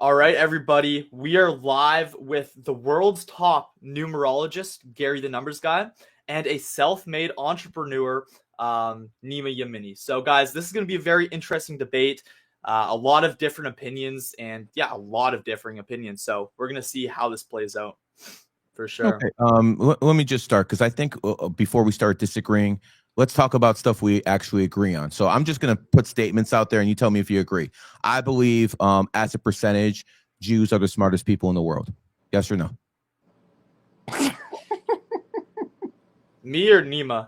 All right, everybody. We are live with the world's top numerologist, Gary the Numbers Guy, and a self-made entrepreneur, Nima Yamini. So, guys, this is going to be a very interesting debate. A lot of different opinions, and a lot of differing opinions. So, we're going to see how this plays out for sure. Okay. Let me just start because I think before we start disagreeing, let's talk about stuff we actually agree on. So I'm just going to put statements out there and you tell me if you agree. I believe as a percentage, Jews are the smartest people in the world. Yes or no? Me or Nima?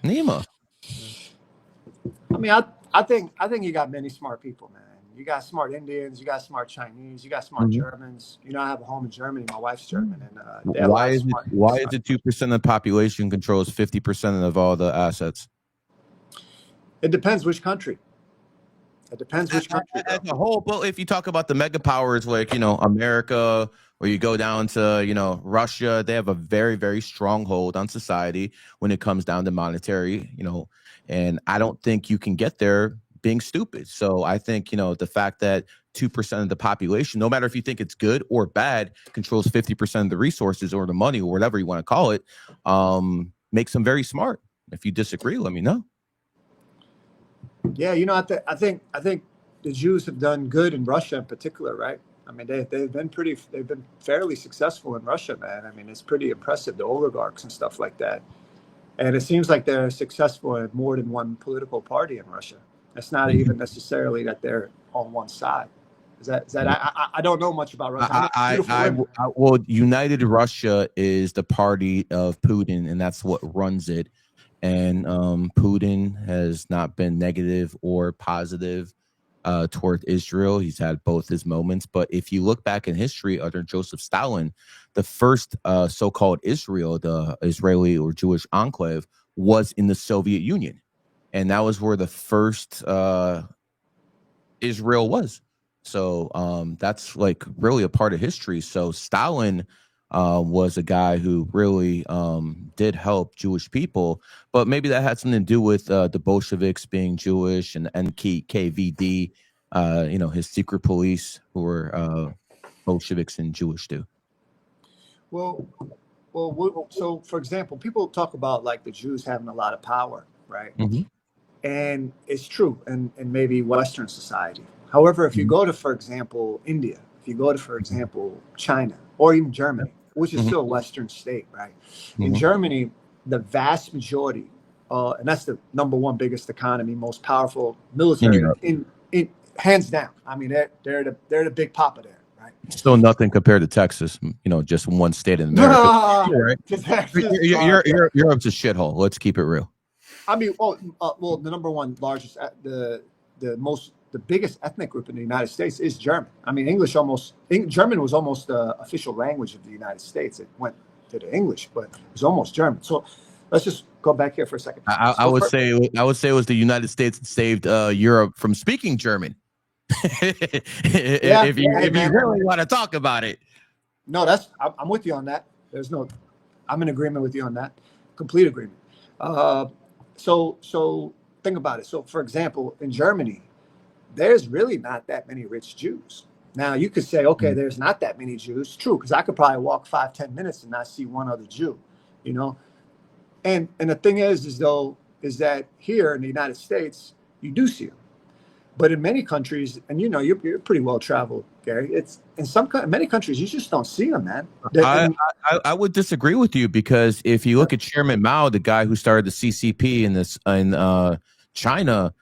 Nima. I mean, I think you got many smart people, man. You got smart Indians, you got smart Chinese, you got smart Germans. You know, I have a home in Germany. My wife's German, and why is it 2% of the population controls 50% of all the assets? It depends which country. It depends which country. As a whole, but if you talk about the mega powers like America, or you go down to Russia, they have a very, very strong hold on society when it comes down to monetary. And I don't think you can get there being stupid. So I think, the fact that 2% of the population, no matter if you think it's good or bad, controls 50% of the resources or the money or whatever you want to call it, makes them very smart. If you disagree, let me know. Yeah, I think the Jews have done good in Russia in particular, right? I mean, they've been fairly successful in Russia, man. I mean, it's pretty impressive, the oligarchs and stuff like that. And it seems like they're successful in more than one political party in Russia. It's not even necessarily that they're on one side. Is that I don't know much about Russia. Well, United Russia is the party of Putin, and that's what runs it. And Putin has not been negative or positive toward Israel. He's had both his moments. But if you look back in history under Joseph Stalin, the first so-called Israel, the Israeli or Jewish enclave, was in the Soviet Union. And that was where the first Israel was. So that's like really a part of history. So Stalin was a guy who really did help Jewish people, but maybe that had something to do with the Bolsheviks being Jewish and NKVD, his secret police who were Bolsheviks and Jewish too. Well, so for example, people talk about like the Jews having a lot of power, right? And it's true in maybe Western society. However, if you go to, for example, India, if you go to, for example, China, or even Germany, which is still a Western state, right? In Germany, the vast majority, and that's the number one biggest economy, most powerful military, in hands down. I mean, they're the big papa there, right? Still nothing compared to Texas, just one state in America. Right? Europe's a shithole. Let's keep it real. I mean, well, the number one largest, the biggest ethnic group in the United States is German. I mean, German was almost the official language of the United States. It went to the English, but it was almost German. So let's just go back here for a second. I would say it was the United States that saved Europe from speaking German. If you really want to talk about it. No, I'm with you on that. I'm in agreement with you on that. Complete agreement. So think about it. So for example, in Germany, there's really not that many rich Jews. Now you could say, okay, there's not that many Jews. True, because I could probably walk 5-10 minutes and not see one other Jew, And the thing is that here in the United States, you do see them. But in many countries, and you're pretty well traveled, Gary. It's in many countries you just don't see them, man. I would disagree with you because if you look at Chairman Mao, the guy who started the CCP in China,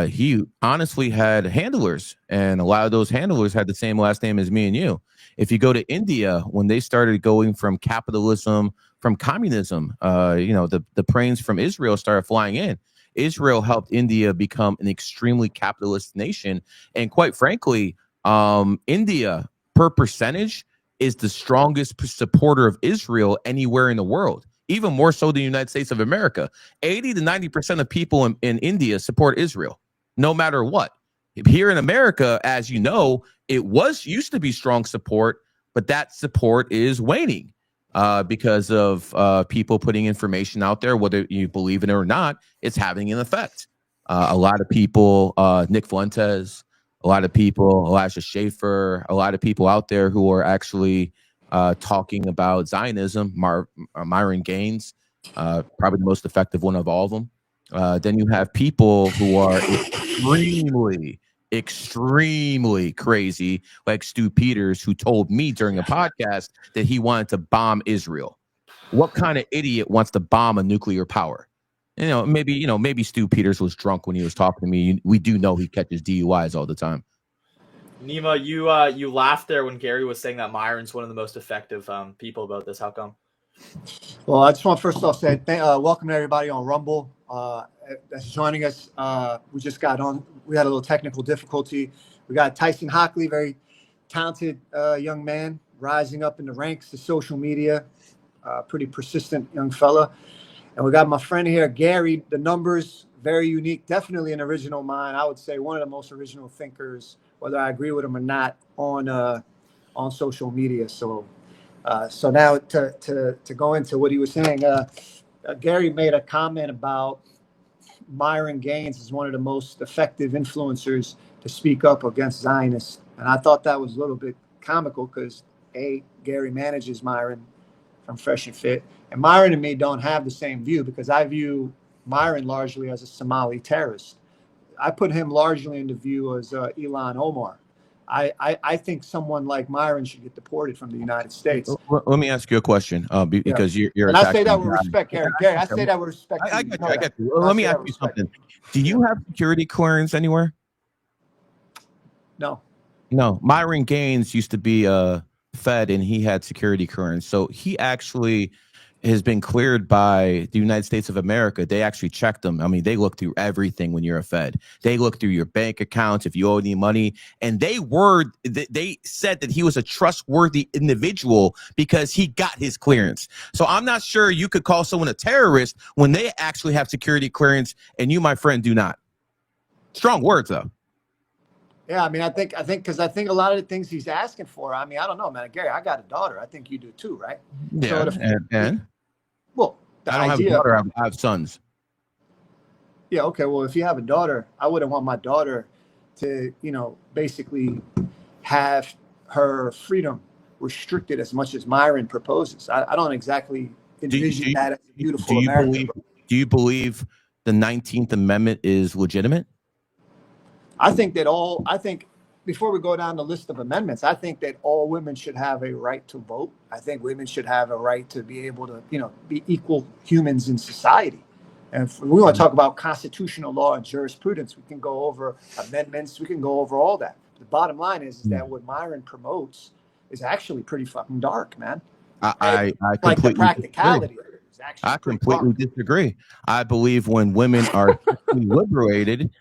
he honestly had handlers, and a lot of those handlers had the same last name as me and you. If you go to India, when they started going from capitalism, from communism, the planes from Israel started flying in. Israel helped India become an extremely capitalist nation. And quite frankly, India, per percentage, is the strongest supporter of Israel anywhere in the world, even more so than the United States of America. 80 to 90% of people in India support Israel, no matter what. Here in America, as you know, it used to be strong support, but that support is waning. Because of people putting information out there, whether you believe in it or not, it's having an effect. A lot of people, Nick Fuentes, a lot of people, Elijah Schaefer, a lot of people out there who are actually talking about Zionism. Myron Gaines, probably the most effective one of all of them. Then you have people who are extremely crazy, like Stu Peters, who told me during a podcast that he wanted to bomb Israel. What kind of idiot wants to bomb a nuclear power? Maybe Stu Peters was drunk when he was talking to me. We do know he catches DUIs all the time. Nima, you laughed there when Gary was saying that Myron's one of the most effective people about this. How come? Well, I just want to first off say welcome to everybody on Rumble that's joining us. We just got on. We had a little technical difficulty. We got Tyson Hockley, very talented young man, rising up in the ranks of social media. Pretty persistent young fella. And we got my friend here, Gary. The numbers, very unique, definitely an original mind. I would say one of the most original thinkers, whether I agree with him or not, on social media. So now to go into what he was saying, Gary made a comment about Myron Gaines is one of the most effective influencers to speak up against Zionists. And I thought that was a little bit comical because, Gary manages Myron from Fresh and Fit. And Myron and me don't have the same view because I view Myron largely as a Somali terrorist. I put him largely into view as Ilhan Omar. I think someone like Myron should get deported from the United States. Let me ask you a question, because you're. And I say that with respect, Gary. Gary, I say that with respect. I got you. Well, let me ask you something. Do you have security clearance anywhere? No. Myron Gaines used to be Fed, and he had security clearance, so he actually has been cleared by the United States of America. They actually checked them. I mean, they look through everything when you're a Fed. They look through your bank accounts if you owe any money. And they said that he was a trustworthy individual because he got his clearance. So I'm not sure you could call someone a terrorist when they actually have security clearance and you, my friend, do not. Strong words, though. Yeah, I mean, I think a lot of the things he's asking for. I mean, I don't know, man. Gary, I got a daughter. I think you do too, right? Yeah, so well, I don't have a daughter. I have sons. Yeah. Okay. Well, if you have a daughter, I wouldn't want my daughter to, basically have her freedom restricted as much as Myron proposes. I don't exactly envision that as a beautiful America. Do you believe the 19th Amendment is legitimate? I think before we go down the list of amendments, I think that all women should have a right to vote. I think women should have a right to be able to, be equal humans in society. And if we want to talk about constitutional law and jurisprudence, we can go over amendments. We can go over all that. The bottom line is that what Myron promotes is actually pretty fucking dark, man. I like the practicality of it is actually I completely disagree. I believe when women are liberated,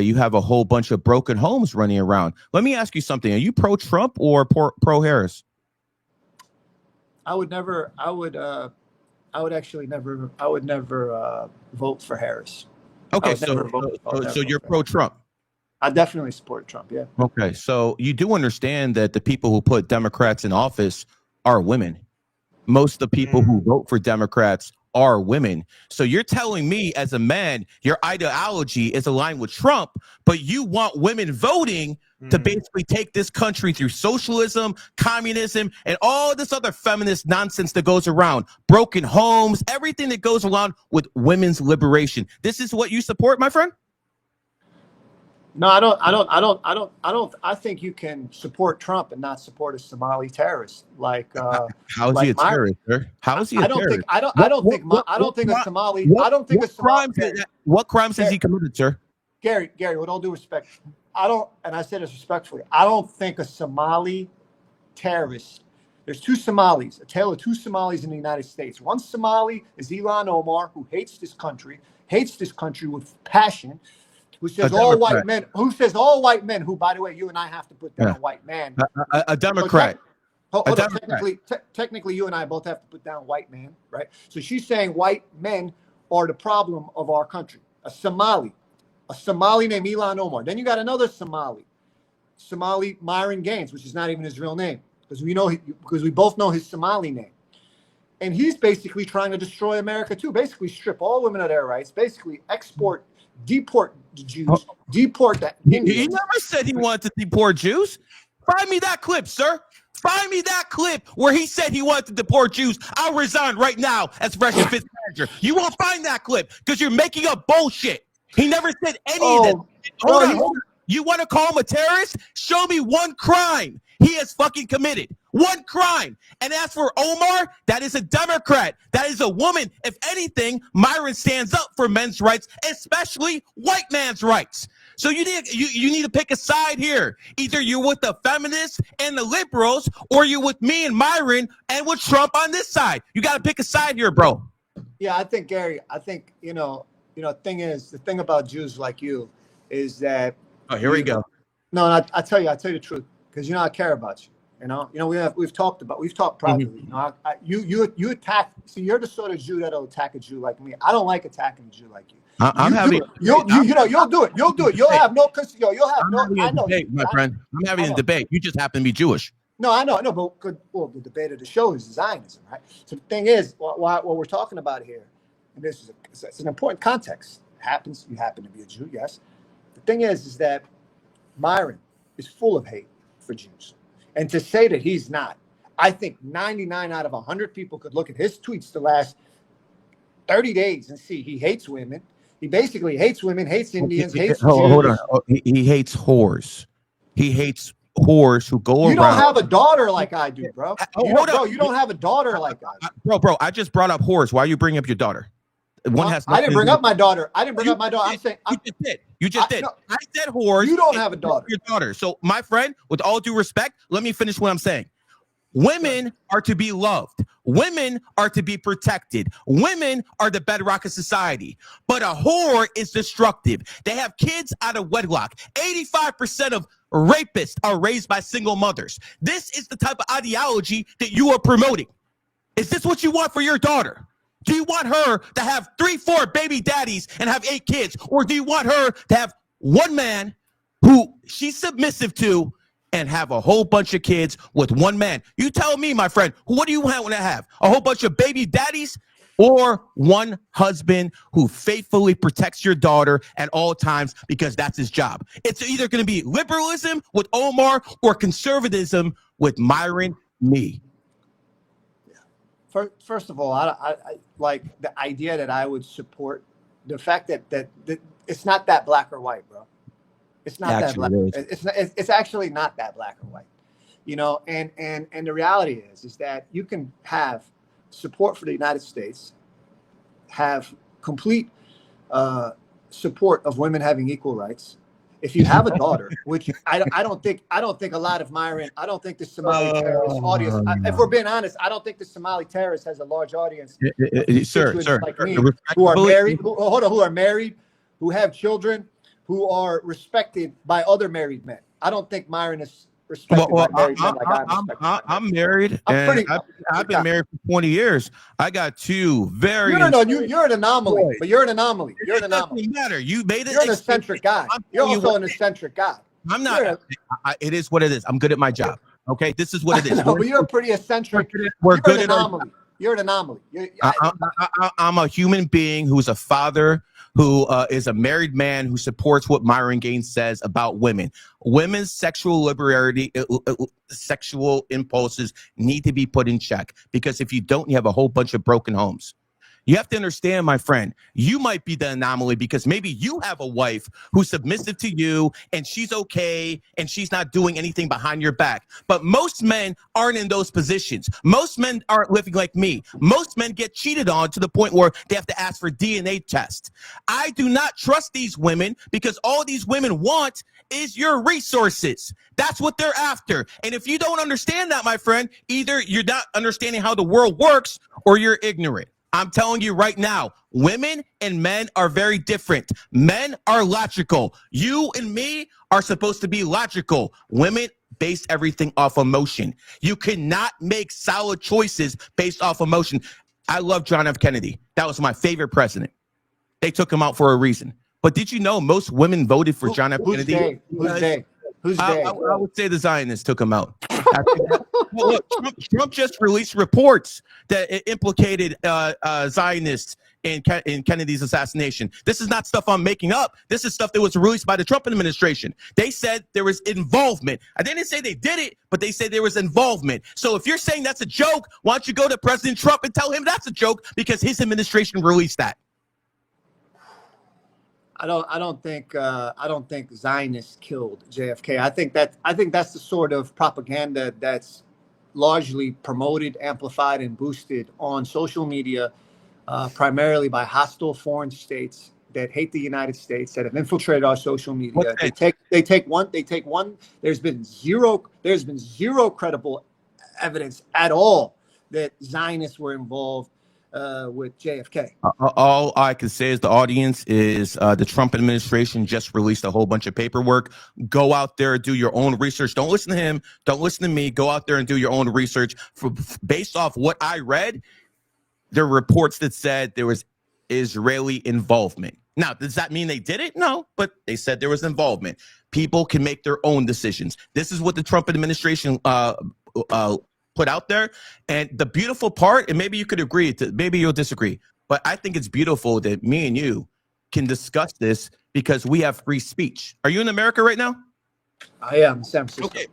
you have a whole bunch of broken homes running around. Let me ask you something. Are you pro-Trump or pro-Harris? I would never vote for Harris. Okay, so you're pro-Trump. I definitely support Trump, yeah. Okay, so you do understand that the people who put Democrats in office are women. Most of the people who vote for Democrats are women. So you're telling me as a man, your ideology is aligned with Trump, but you want women voting to basically take this country through socialism, communism, and all this other feminist nonsense that goes around, broken homes, everything that goes along with women's liberation. This is what you support, my friend? No, I don't. I think you can support Trump and not support a Somali terrorist. Like, how is he a terrorist, sir? How is he a terrorist? What crimes has he committed, sir? Gary, with all due respect, and I say this respectfully, I don't think a Somali terrorist. There's two Somalis, a tale of two Somalis in the United States. One Somali is Ilhan Omar, who hates this country with passion. Who says all white men? Who, by the way, you and I have to put down white man. A Democrat. Technically, you and I both have to put down white man, right? So she's saying white men are the problem of our country. A Somali named Ilhan Omar. Then you got another Somali Myron Gaines, which is not even his real name, because we both know his Somali name. And he's basically trying to destroy America too. Basically, strip all women of their rights. Basically, export deport the Jews, deport the Indians. He never said he wanted to deport Jews. Find me that clip, sir. Find me that clip where he said he wanted to deport Jews. I'll resign right now as Fresh and Fit's manager. You won't find that clip because you're making up bullshit. He never said any of that. Hold on. You want to call him a terrorist? Show me one crime he has fucking committed. One crime. And as for Omar, that is a Democrat. That is a woman. If anything, Myron stands up for men's rights, especially white man's rights. So you need to pick a side here. Either you're with the feminists and the liberals, or you're with me and Myron and with Trump on this side. You got to pick a side here, bro. Yeah, I think, Gary, the thing about Jews like you is that. Oh, here we go. No, I tell you the truth, because I care about you. We've talked privately. Mm-hmm. You attack. See, you're the sort of Jew that'll attack a Jew like me. I don't like attacking a Jew like you. You'll do it. You'll have no. You'll have no. I know, debate, my friend. I'm having a debate. You just happen to be Jewish. No, I know. But the debate of the show is Zionism, right? So the thing is, what we're talking about here, and it's an important context. You happen to be a Jew, yes. The thing is that Myron is full of hate for Jews. And to say that he's not, I think 99 out of 100 people could look at his tweets the last 30 days and see he hates women. He basically hates women, hates Indians, hates Jews. Hold on. He hates whores. He hates whores who go around. You don't have a daughter like I do, bro. You don't have a daughter like I do. Bro, I just brought up whores. Why are you bringing up your daughter? I didn't bring up my daughter. I'm saying you just did. No, I said whores. You don't have a daughter. Your daughter. So, my friend, with all due respect, let me finish what I'm saying. Women are to be loved. Women are to be protected. Women are the bedrock of society. But a whore is destructive. They have kids out of wedlock. 85% of rapists are raised by single mothers. This is the type of ideology that you are promoting. Is this what you want for your daughter? Do you want her to have 3-4 baby daddies and have 8 kids? Or do you want her to have one man who she's submissive to and have a whole bunch of kids with one man? You tell me, my friend, what do you want to have? A whole bunch of baby daddies or one husband who faithfully protects your daughter at all times because that's his job? It's either going to be liberalism with Omar or conservatism with Myron, me. First of all, I like the idea that I would support the fact that it's not that black or white, bro. It's not that black. It's actually not that black or white, And the reality is that you can have support for the United States, have complete support of women having equal rights. If you have a daughter, which I don't think a lot of Myron, I don't think the Somali terrorist audience, if we're being honest, I don't think the Somali terrorist has a large audience. Sir, like me, who are married, who are married, who have children, who are respected by other married men. I don't think Myron is respected by married men like I'm married. I've been married for 20 years. I got 2 very. No. You're an anomaly. Boys. But you're an anomaly. You're an anomaly. It doesn't matter. You made it. You're an eccentric guy. You're also an eccentric guy. I'm not. It is what it is. I'm good at my job. Okay, this is what it is. But you're pretty eccentric. We're good at our job. You're an anomaly. I'm a human being who's a father, who is a married man who supports what Myron Gaines says about women. Women's sexual liberty, sexual impulses need to be put in check, because if you don't, you have a whole bunch of broken homes. You have to understand, my friend, you might be the anomaly because maybe you have a wife who's submissive to you and she's okay and she's not doing anything behind your back. But most men aren't in those positions. Most men aren't living like me. Most men get cheated on to the point where they have to ask for DNA tests. I do not trust these women because all these women want is your resources. That's what they're after. And if you don't understand that, my friend, either you're not understanding how the world works or you're ignorant. I'm telling you right now, women and men are very different. Men are logical. You and me are supposed to be logical. Women base everything off emotion. You cannot make solid choices based off emotion. I love John F. Kennedy. That was my favorite president. They took him out for a reason. But did you know most women voted for John F. Kennedy? Who's they? I would say the Zionists took him out. Well, look, Trump just released reports that it implicated Zionists in Kennedy's assassination. This is not stuff I'm making up. This is stuff that was released by the Trump administration. They said there was involvement. I didn't say they did it, but they said there was involvement. So if you're saying that's a joke, why don't you go to President Trump and tell him that's a joke because his administration released that? I don't think Zionists killed JFK. I think that's the sort of propaganda that's largely promoted, amplified, and boosted on social media, primarily by hostile foreign states that hate the United States, that have infiltrated our social media. They take one. There's been zero credible evidence at all that Zionists were involved with JFK. All I can say is the audience is the Trump administration just released a whole bunch of paperwork. Go out there, do your own research. Don't listen to him. Don't listen to me. Go out there and do your own research. Based off what I read, there were reports that said there was Israeli involvement. Now, does that mean they did it? No, but they said there was involvement. People can make their own decisions. This is what the Trump administration put out there. And the beautiful part, and maybe you could agree, maybe you'll disagree, but I think it's beautiful that me and you can discuss this because we have free speech. Are you in America right now? I am, San Francisco. Okay.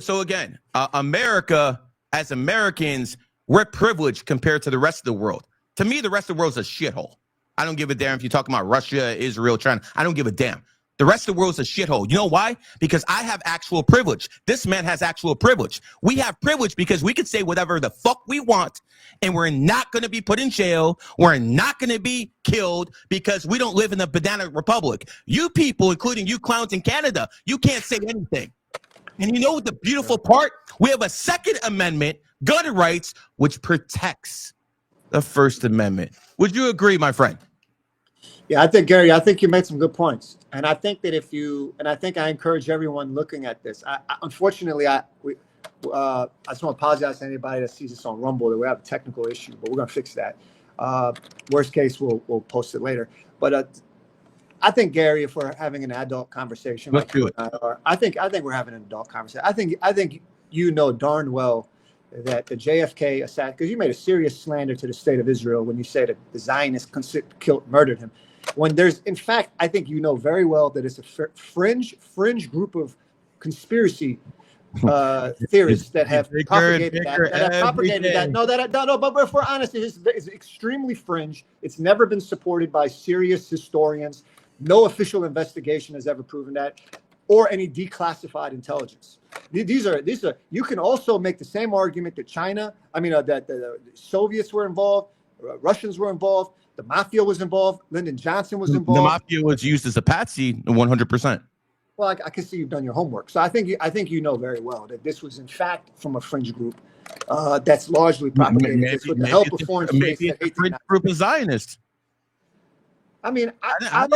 So again, America, as Americans, we're privileged compared to the rest of the world. To me, the rest of the world is a shithole. I don't give a damn if you're talking about Russia, Israel, China. I don't give a damn. The rest of the world is a shithole. You know why? Because I have actual privilege. This man has actual privilege. We have privilege because we can say whatever the fuck we want, and we're not going to be put in jail. We're not going to be killed because we don't live in a banana republic. You people, including you clowns in Canada, you can't say anything. And you know what the beautiful part? We have a Second Amendment, gun rights, which protects the First Amendment. Would you agree, my friend? Yeah, I think, Gary, I think you made some good points. And I think that I think I encourage everyone looking at this. Unfortunately, I just want to apologize to anybody that sees this on Rumble that we have a technical issue, but we're going to fix that. Worst case, we'll post it later. But I think, Gary, if we're having an adult conversation, let's do it. I think we're having an adult conversation. I think you know darn well that the JFK assassin, because you made a serious slander to the state of Israel when you said that the Zionists murdered him. When there's, in fact, I think you know very well that it's a fringe group of conspiracy theorists that have propagated that. No, but if we're honest, it's extremely fringe. It's never been supported by serious historians. No official investigation has ever proven that, or any declassified intelligence. These are. You can also make the same argument that that the Soviets were involved, Russians were involved, the mafia was involved, Lyndon Johnson was involved. The mafia was used as a patsy, 100%. Well, I can see you've done your homework, so I think you know very well that this was in fact from a fringe group that's largely propagated with the help of foreign states. Maybe it's a fringe group of Zionists. I mean, I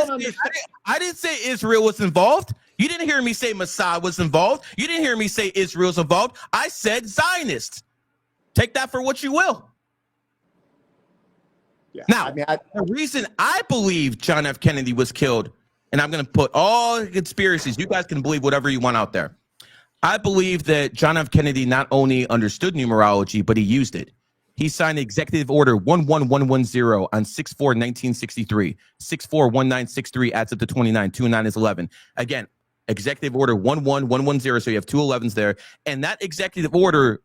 didn't say Israel was involved. You didn't hear me say Mossad was involved. You didn't hear me say Israel's involved. I said Zionists. Take that for what you will. Yeah. Now, the reason I believe John F. Kennedy was killed, and I'm going to put all conspiracies, you guys can believe whatever you want out there. I believe that John F. Kennedy not only understood numerology, but he used it. He signed Executive Order 11110 on 6/4/1963. 6/4/1963 adds up to 29. 2 and 9 is 11. Again, Executive Order 11110. So you have 2 11s there. And that executive order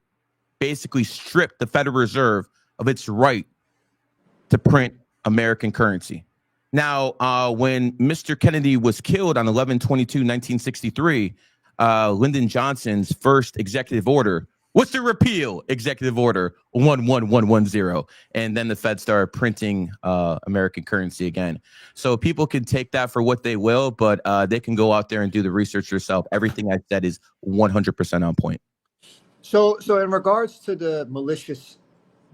basically stripped the Federal Reserve of its right to print American currency. Now, when Mr. Kennedy was killed on 11/22/1963, Lyndon Johnson's first executive order was to repeal Executive Order 11110. And then the Fed started printing American currency again. So people can take that for what they will, but they can go out there and do the research yourself. Everything I said is 100% on point. So in regards to the malicious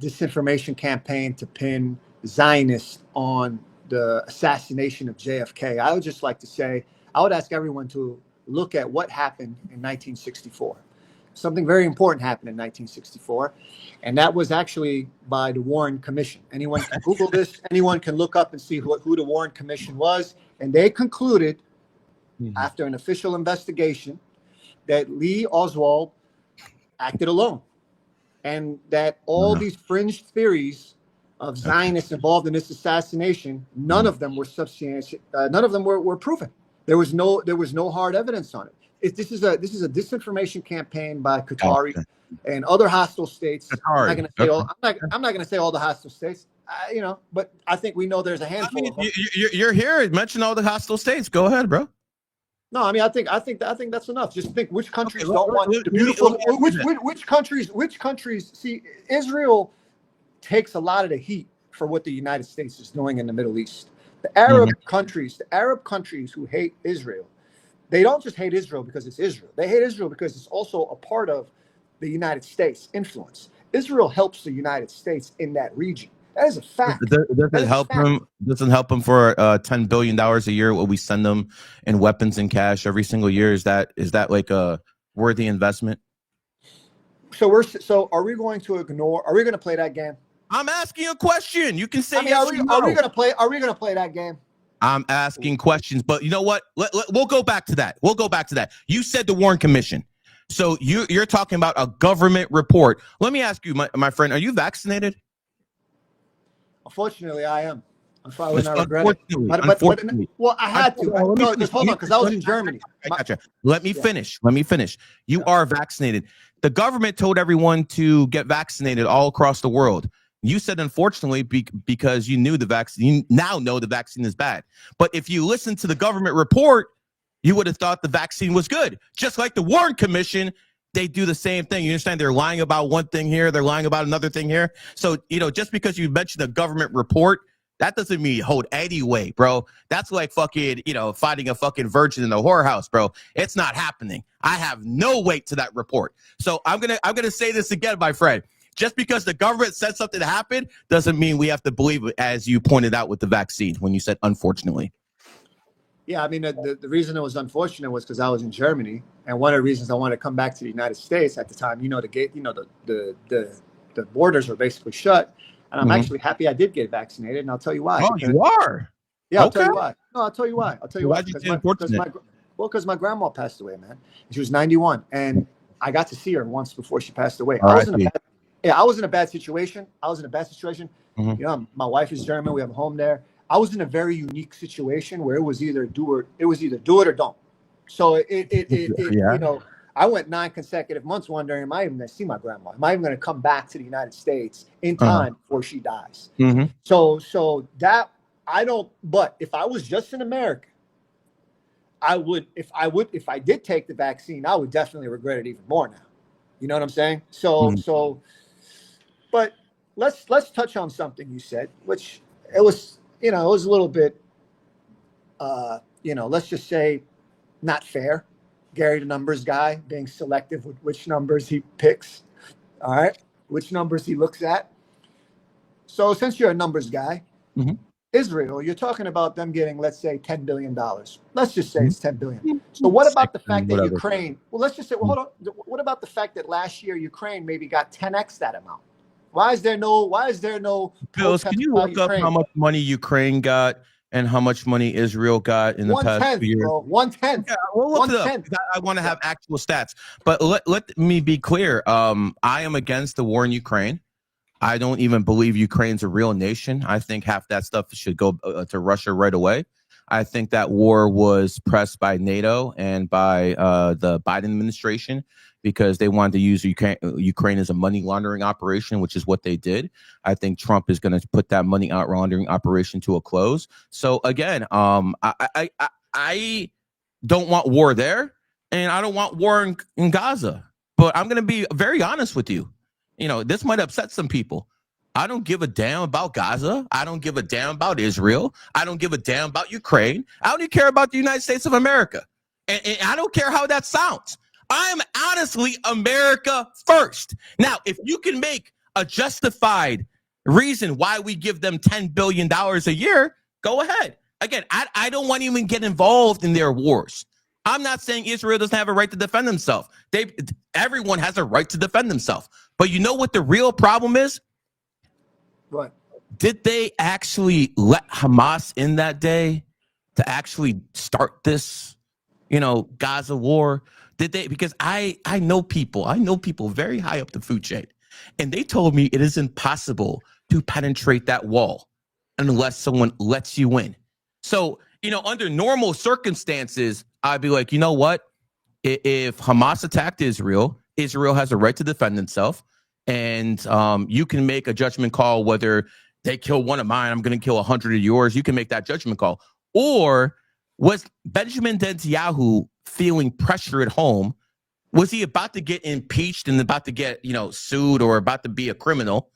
disinformation campaign to pin Zionists on the assassination of JFK, I would just like to say, I would ask everyone to look at what happened in 1964. Something very important happened in 1964, and that was actually by the Warren Commission. Anyone can Google this. Anyone can look up and see who the Warren Commission was, and they concluded, after an official investigation, that Lee Oswald acted alone, and that all these fringe theories of Zionists involved in this assassination, none of them were substantiated. None of them were proven. There was no hard evidence on it. This is a disinformation campaign by Qatari and other hostile states. I'm not going to say all. I'm not going to say all the hostile states. But I think we know there's a handful of them. You're here. Mention all the hostile states. Go ahead, bro. No, I mean, I think that's enough. Just think which countries don't want the beautiful. Which countries see Israel takes a lot of the heat for what the United States is doing in the Middle East. The Arab countries who hate Israel, they don't just hate Israel because it's Israel. They hate Israel because it's also a part of the United States influence. Israel helps the United States in that region. That is a fact. Doesn't help him. Doesn't help him for $10 billion a year. What we send them in weapons and cash every single year. Is that like a worthy investment? So are we going to ignore? Are we going to play that game? I'm asking a question. You can say. I mean, are we going to play? Are we going to play that game? I'm asking questions, but you know what? We'll go back to that. You said the Warren Commission. So you're talking about a government report. Let me ask you, my friend, are you vaccinated? Unfortunately, I am. I'm probably not regret it. Well, I had to. Hold on, because I was in Germany. I gotcha. Let me finish. You are vaccinated. The government told everyone to get vaccinated all across the world. You said, unfortunately, because you knew the vaccine, you now know the vaccine is bad. But if you listen to the government report, you would have thought the vaccine was good. Just like the Warren Commission, they do the same thing. You understand? They're lying about one thing here. They're lying about another thing here. So, just because you mentioned a government report, that doesn't mean hold any weight, bro. That's like fucking, finding a fucking virgin in a whorehouse, bro. It's not happening. I have no weight to that report. So I'm gonna say this again, my friend. Just because the government said something happened doesn't mean we have to believe it, as you pointed out with the vaccine when you said unfortunately. Yeah, I mean, the reason it was unfortunate was because I was in Germany, and one of the reasons I wanted to come back to the United States at the time, the borders were basically shut, and I'm actually happy I did get vaccinated, and I'll tell you why. Oh, you are? Yeah, Okay. I'll tell you why. No, I'll tell you why. Because my grandma passed away, man. She was 91, and I got to see her once before she passed away. I was in a bad situation. Mm-hmm. My wife is German. We have a home there. I was in a very unique situation where it was either do it or don't. So I went 9 consecutive months wondering, am I even going to see my grandma? Am I even going to come back to the United States in time before she dies? Mm-hmm. So that I don't. But if I was just in America, I would. If I did take the vaccine, I would definitely regret it even more now. You know what I'm saying? So, but let's touch on something you said, which it was a little bit, let's just say, not fair. Gary, the numbers guy, being selective with which numbers he picks. All right, which numbers he looks at. So, since you're a numbers guy, Israel, you're talking about them getting, let's say, $10 billion. Let's just say it's $10 billion. So what about the fact that Ukraine, hold on. What about the fact that last year Ukraine maybe got 10x that amount? Why is there no Bills, can you look up how much money Ukraine got and how much money Israel got in the past 2 years? 1/10. Yeah, we'll look it up. I want to have actual stats. But let me be clear. I am against the war in Ukraine. I don't even believe Ukraine's a real nation. I think half that stuff should go to Russia right away. I think that war was pressed by NATO and by the Biden administration because they wanted to use Ukraine as a money laundering operation, which is what they did. I think Trump is going to put that money laundering operation to a close. So again, I don't want war there, and I don't want war in Gaza. But I'm going to be very honest with you. This might upset some people. I don't give a damn about Gaza. I don't give a damn about Israel. I don't give a damn about Ukraine. I don't even care about the United States of America. And I don't care how that sounds. I am honestly America first. Now, if you can make a justified reason why we give them $10 billion a year, go ahead. Again, I don't want to even get involved in their wars. I'm not saying Israel doesn't have a right to defend themselves. Everyone has a right to defend themselves. But you know what the real problem is? What? Did they actually let Hamas in that day to actually start this, Gaza war? Did they? Because I know people very high up the food chain, and they told me it is impossible to penetrate that wall unless someone lets you in. So, under normal circumstances, I'd be like, you know what? If Hamas attacked Israel, Israel has a right to defend itself, and you can make a judgment call whether they kill one of mine, I'm going to kill 100 of yours. You can make that judgment call. Or was Benjamin Netanyahu feeling pressure at home? Was he about to get impeached and about to get, sued or about to be a criminal?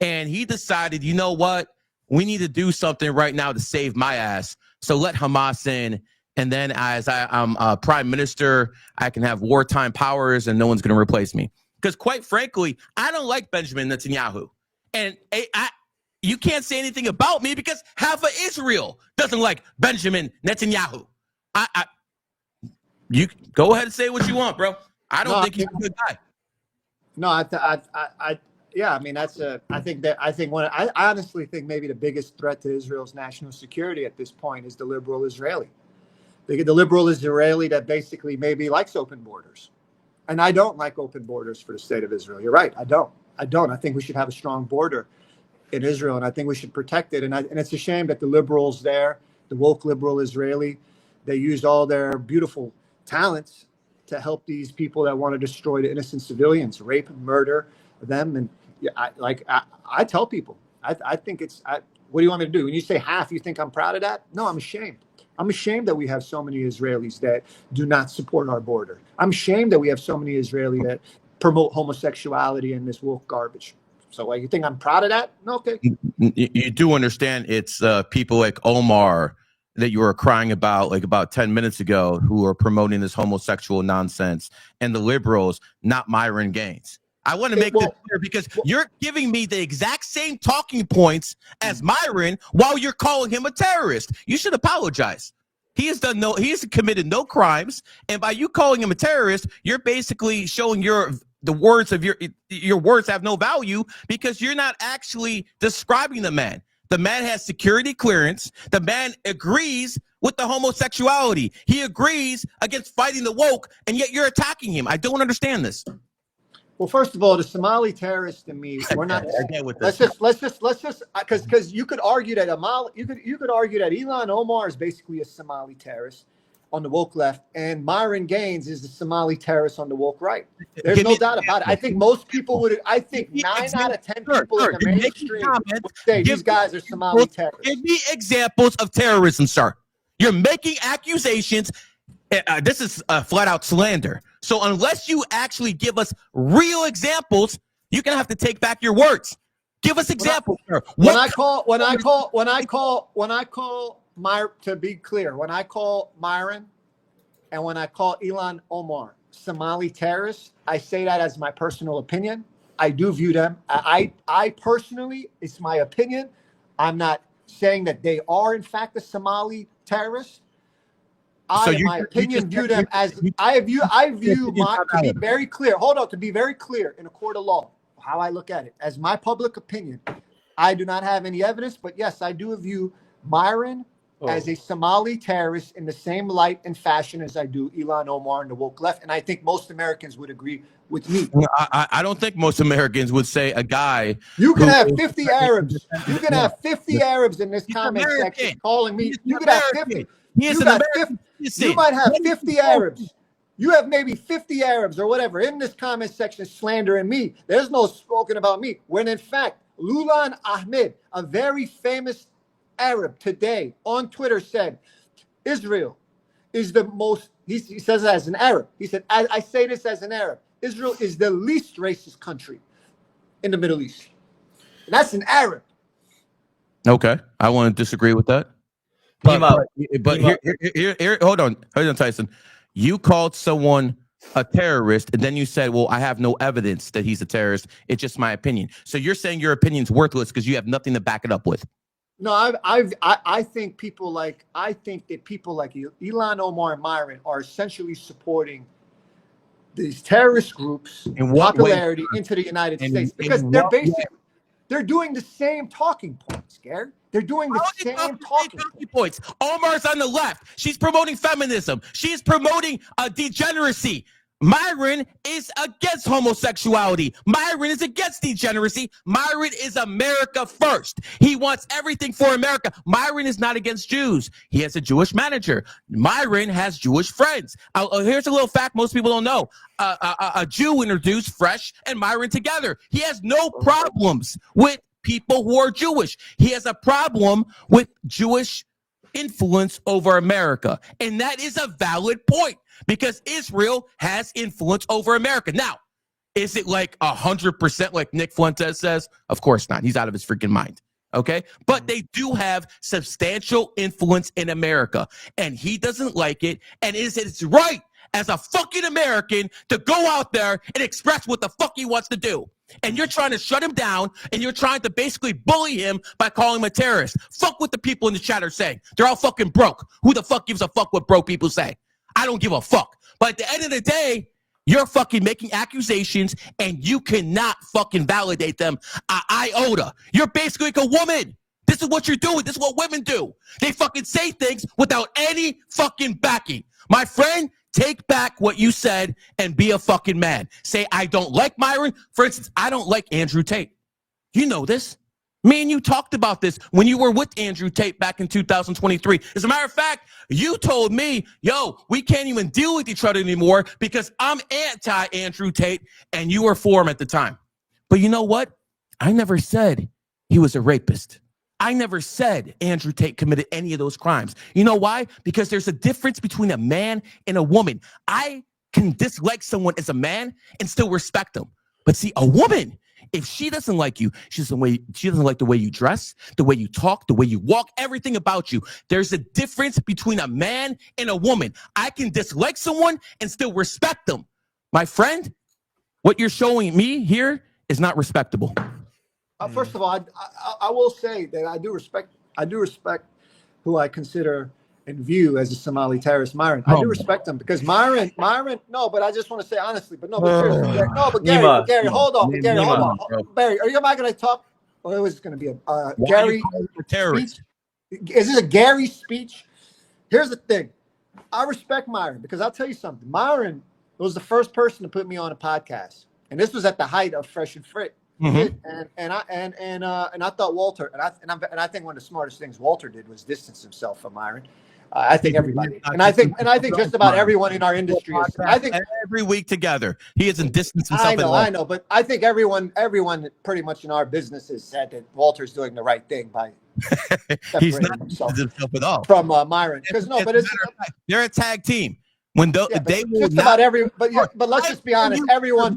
And he decided, you know what? We need to do something right now to save my ass. So let Hamas in. And then as I'm prime minister, I can have wartime powers and no one's going to replace me. Because quite frankly, I don't like Benjamin Netanyahu. And you can't say anything about me because half of Israel doesn't like Benjamin Netanyahu. You go ahead and say what you want, bro. I don't think he's a good guy. No, yeah, I mean, I honestly think maybe the biggest threat to Israel's national security at this point is the liberal Israeli. The liberal Israeli that basically maybe likes open borders. And I don't like open borders for the state of Israel. You're right. I don't. I think we should have a strong border in Israel, and I think we should protect it. And it's a shame that the liberals there, the woke liberal Israeli, they used all their beautiful talents to help these people that want to destroy the innocent civilians, rape and murder them. And I tell people, I think what do you want me to do? When you say half, you think I'm proud of that? No, I'm ashamed. I'm ashamed that we have so many Israelis that do not support our border. I'm ashamed that we have so many Israelis that promote homosexuality and this woke garbage. So you think I'm proud of that? No, okay. You do understand it's people like Omar that you were crying about like about 10 minutes ago who are promoting this homosexual nonsense, and the liberals, not Myron Gaines. I want to make this clear because you're giving me the exact same talking points as Myron while you're calling him a terrorist. You should apologize. He has committed no crimes, and by you calling him a terrorist, you're basically showing the words of your words have no value because you're not actually describing the man. The man has security clearance. The man agrees with the homosexuality. He agrees against fighting the woke, and yet you're attacking him. I don't understand this. Well, first of all, the Somali terrorists and me, we're not. Let's just because you could argue that you could argue that Ilhan Omar is basically a Somali terrorist on the woke left, and Myron Gaines is the Somali terrorist on the woke right. There's no doubt about it. I think most people would. I think 9 out of 10 people in the mainstream would say these guys are Somali terrorists. Give me examples of terrorism, sir. You're making accusations. This is flat out slander. So unless you actually give us real examples, you're gonna have to take back your words. Give us examples, sir. When I call to be clear, when I call Myron and when I call Ilhan Omar Somali terrorists, I say that as my personal opinion. I do view them. I personally, it's my opinion. I'm not saying that they are in fact a Somali terrorist. In my opinion, view them as to be very clear. Hold on, to be very clear in a court of law, how I look at it as my public opinion. I do not have any evidence, but yes, I do view Myron as a Somali terrorist in the same light and fashion as I do Ilhan Omar and the woke left, and I think most Americans would agree with me. I don't think most Americans would say a guy. You can have 50 Arabs. You can have 50 Arabs in this comment section calling me. You can have 50. You might have 50 Arabs. You have maybe 50 Arabs or whatever in this comment section slandering me. There's no spoken about me. When in fact, Lulan Ahmed, a very famous Arab today on Twitter said, Israel is the most, he says it as an Arab. He said, I say this as an Arab. Israel is the least racist country in the Middle East. And that's an Arab. Okay. I want to disagree with that. But here, hold on, Tyson. You called someone a terrorist, and then you said, "Well, I have no evidence that he's a terrorist. It's just my opinion." So you're saying your opinion's worthless because you have nothing to back it up with. No, I think people like Ilhan Omar and Myron are essentially supporting these terrorist groups in popularity into the United States because they're doing the same talking points, Gary. They're doing the same talking points. Omar's on the left. She's promoting feminism. She's promoting degeneracy. Myron is against homosexuality. Myron is against degeneracy. Myron is America first. He wants everything for America. Myron is not against Jews. He has a Jewish manager. Myron has Jewish friends. Here's a little fact most people don't know. A Jew introduced Fresh and Myron together. He has no problems with people who are Jewish. He has a problem with Jewish influence over America. And that is a valid point because Israel has influence over America. Now, is it like 100% like Nick Fuentes says? Of course not. He's out of his freaking mind. Okay. But they do have substantial influence in America and he doesn't like it. And it's right as a fucking American to go out there and express what the fuck he wants to do. And you're trying to shut him down and you're trying to basically bully him by calling him a terrorist. Fuck what the people in the chat are saying. They're all fucking broke. Who the fuck gives a fuck what broke people say? I don't give a fuck. But at the end of the day, you're fucking making accusations and you cannot fucking validate them a iota. You're basically like a woman. This is what you're doing. This is what women do. They fucking say things without any fucking backing. My friend, take back what you said and be a fucking man. Say, I don't like Myron. For instance, I don't like Andrew Tate. You know this. Me and you talked about this when you were with Andrew Tate back in 2023. As a matter of fact, you told me, yo, we can't even deal with each other anymore because I'm anti-Andrew Tate and you were for him at the time. But you know what? I never said he was a rapist. I never said Andrew Tate committed any of those crimes. You know why? Because there's a difference between a man and a woman. I can dislike someone as a man and still respect them. But see, a woman, if she doesn't like you, she doesn't like the way you dress, the way you talk, the way you walk, everything about you. There's a difference between a man and a woman. I can dislike someone and still respect them. My friend, what you're showing me here is not respectable. First of all, I will say that I do respect who I consider and view as a Somali terrorist, Myron. I do respect him because Myron. No, but I just want to say honestly, but Gary, hold on, Barry, are you not going to talk? Or was it going to be a Gary speech? Is this a Gary speech? Here's the thing. I respect Myron because I'll tell you something. Myron was the first person to put me on a podcast, and this was at the height of Fresh and Fit. Mm-hmm. And I thought Walter and I think one of the smartest things Walter did was distance himself from Myron. I think everybody, and I think just about everyone in our industry. I think every week together he isn't distanced himself. I know, but I think everyone pretty much in our businesses said that Walter's doing the right thing by he's not himself at all from Myron. Because they're a tag team. When they will just about every, but let's just be honest. Everyone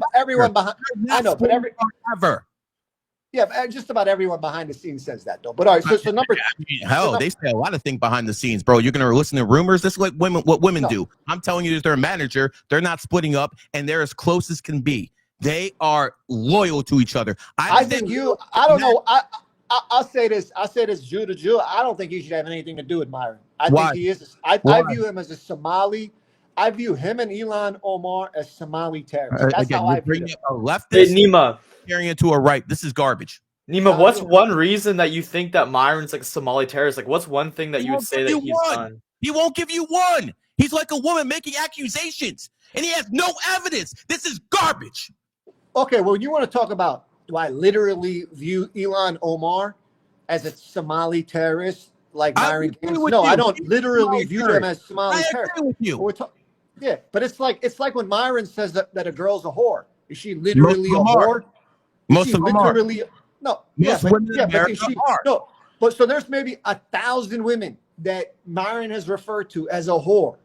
behind. I know, but just about everyone behind the scenes says that, though. But all right, so number. They say a lot of things behind the scenes, bro. You're gonna listen to rumors. This is what women do. I'm telling you, they're a manager. They're not splitting up, and they're as close as can be. They are loyal to each other. I don't know. I'll say this. Jew to Jew. I don't think he should have anything to do with Myron. I think he is. I view him as a Somali. I view him and Ilhan Omar as Somali terrorists. That's how I view it. A leftist Nima carrying it to a right. This is garbage. Nima, what's one reason that you think that Myron's like a Somali terrorist? Like, what's one thing that you would say that he's done? He won't give you one. He's like a woman making accusations, and he has no evidence. This is garbage. Okay, well, you want to talk about, do I literally view Ilhan Omar as a Somali terrorist like Myron Gaines? No, I don't literally view them as Somali terrorists. I agree with you. Yeah, but it's like when Myron says that a girl's a whore. Is she literally a whore? Most of them are. No. Most women in America are. No, but so there's maybe 1,000 women that Myron has referred to as a whore.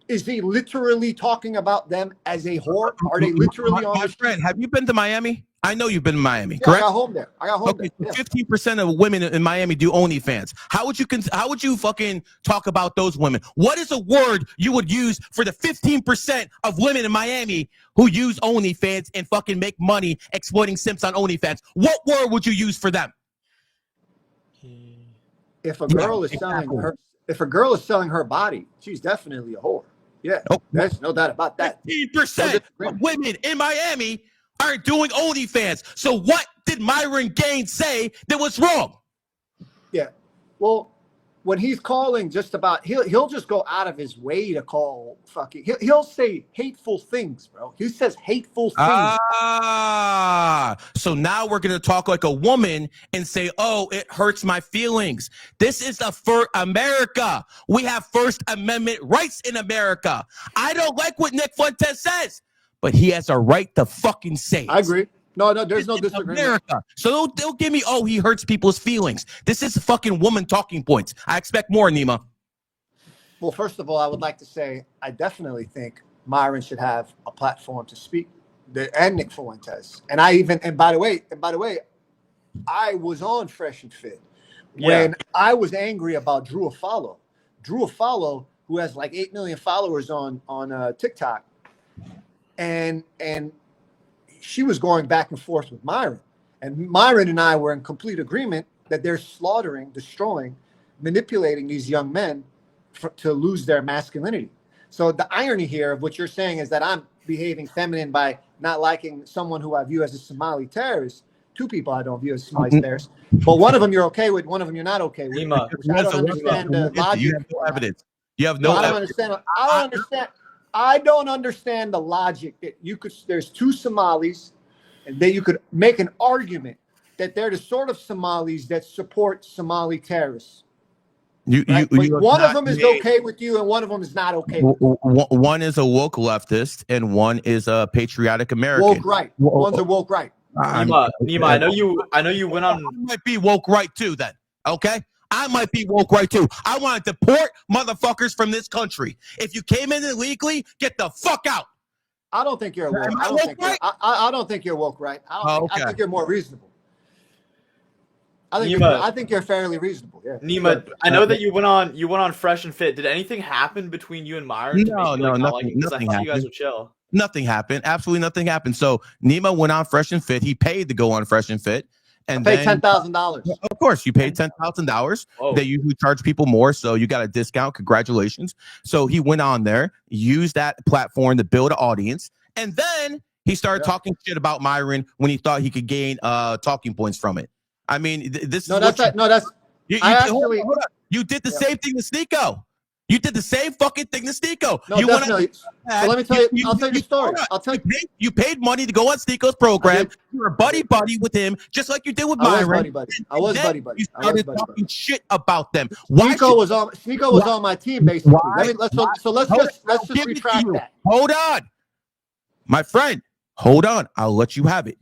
Is he literally talking about them as a whore? Are they literally on the friend? Have you been to Miami? I know you've been in Miami, correct? I got home there. Okay, 15% of women in Miami do OnlyFans. How would you fucking talk about those women? What is a word you would use for the 15% of women in Miami who use OnlyFans and fucking make money exploiting simps on OnlyFans? What word would you use for them? If a girl is selling her body, she's definitely a whore. Yeah, there's no doubt about that. 15% of women in Miami are doing OnlyFans. So what did Myron Gaines say that was wrong? Yeah. Well, when he's calling just about, he'll just go out of his way to call fucking, he'll say hateful things, bro. He says hateful things. So now we're going to talk like a woman and say, oh, it hurts my feelings. This is for America. We have First Amendment rights in America. I don't like what Nick Fuentes says, but he has a right to fucking say it. I agree. No, there's no disagreement. America. So they'll give me, oh, he hurts people's feelings. This is fucking woman talking points. I expect more, Nima. Well, first of all, I would like to say I definitely think Myron should have a platform to speak, and Nick Fuentes. And by the way, I was on Fresh and Fit when I was angry about Drew Afalo. Drew Afalo, who has like 8 million followers on TikTok, and she was going back and forth with Myron. And Myron and I were in complete agreement that they're slaughtering, destroying, manipulating these young men to lose their masculinity. So the irony here of what you're saying is that I'm behaving feminine by not liking someone who I view as a Somali terrorist. Two people I don't view as Somali terrorists. But one of them you're okay with, one of them you're not okay with. Nima, I don't understand the logic. You have no evidence. You have no evidence. I don't understand the logic that there's two Somalis, and then you could make an argument that they're the sort of Somalis that support Somali terrorists. One of them is okay with you, and one of them is not okay with you. One is a woke leftist, and one is a patriotic American. Woke right. One's a woke right. Nima, I know you went on. I might be woke right too. Then, okay. I might be woke right too. I want to deport motherfuckers from this country. If you came in illegally, get the fuck out. I don't think you're woke. I don't think you're woke right. I think you're more reasonable. I think you're fairly reasonable. Yeah. Nima, I know that you went on Fresh and Fit. Did anything happen between you and Myron? Nothing happened. You guys were chill. Nothing happened. Absolutely nothing happened. So Nima went on Fresh and Fit. He paid to go on Fresh and Fit. And paid $10,000. Of course, you paid $10,000. They usually charge people more, so you got a discount. Congratulations. So he went on there, used that platform to build an audience, and then he started talking shit about Myron when he thought he could gain talking points from it. I mean, you did the same thing to Sneeko. You did the same fucking thing to Sneeko. No, definitely. So let me tell you. I'll tell you the story. You paid money to go on Sneeko's program. You were buddy with him, just like you did with Myron. I was buddy. You started talking shit about them. Sneeko was on my team, basically. Let's just retract that. Hold on, my friend. Hold on. I'll let you have it.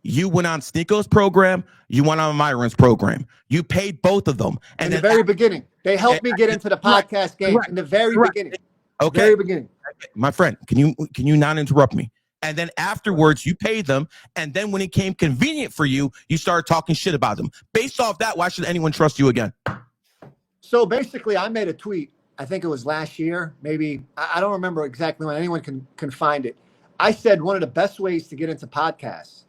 You went on Sneeko's program. You went on Myron's program. You paid both of them. And in the very beginning, they helped me get into the podcast game. In the very beginning. Okay. Very beginning. My friend, can you not interrupt me? And then afterwards, you paid them. And then when it came convenient for you, you started talking shit about them. Based off that, why should anyone trust you again? So basically, I made a tweet. I think it was last year. Maybe I don't remember exactly when. Anyone can find it. I said one of the best ways to get into podcasts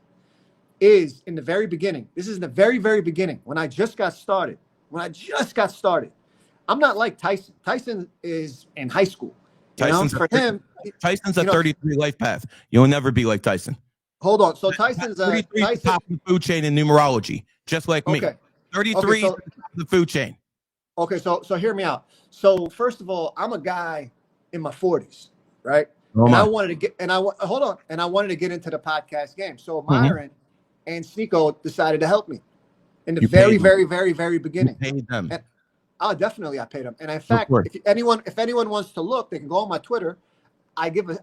is in the very beginning. This is in the very, very beginning when I just got started. I'm not like Tyson. Tyson is in high school. Tyson's a 33 life path. You'll never be like Tyson. Hold on. So Tyson's top of the food chain in numerology, just like me. 33 is the food chain. Okay, so hear me out. So first of all, I'm a guy in my 40s, right? And I wanted to get I wanted to get into the podcast game. So Myron and Sneeko decided to help me in the very, very, very, very beginning. You paid them. And, I paid them. And in fact, if anyone wants to look, they can go on my Twitter. I give an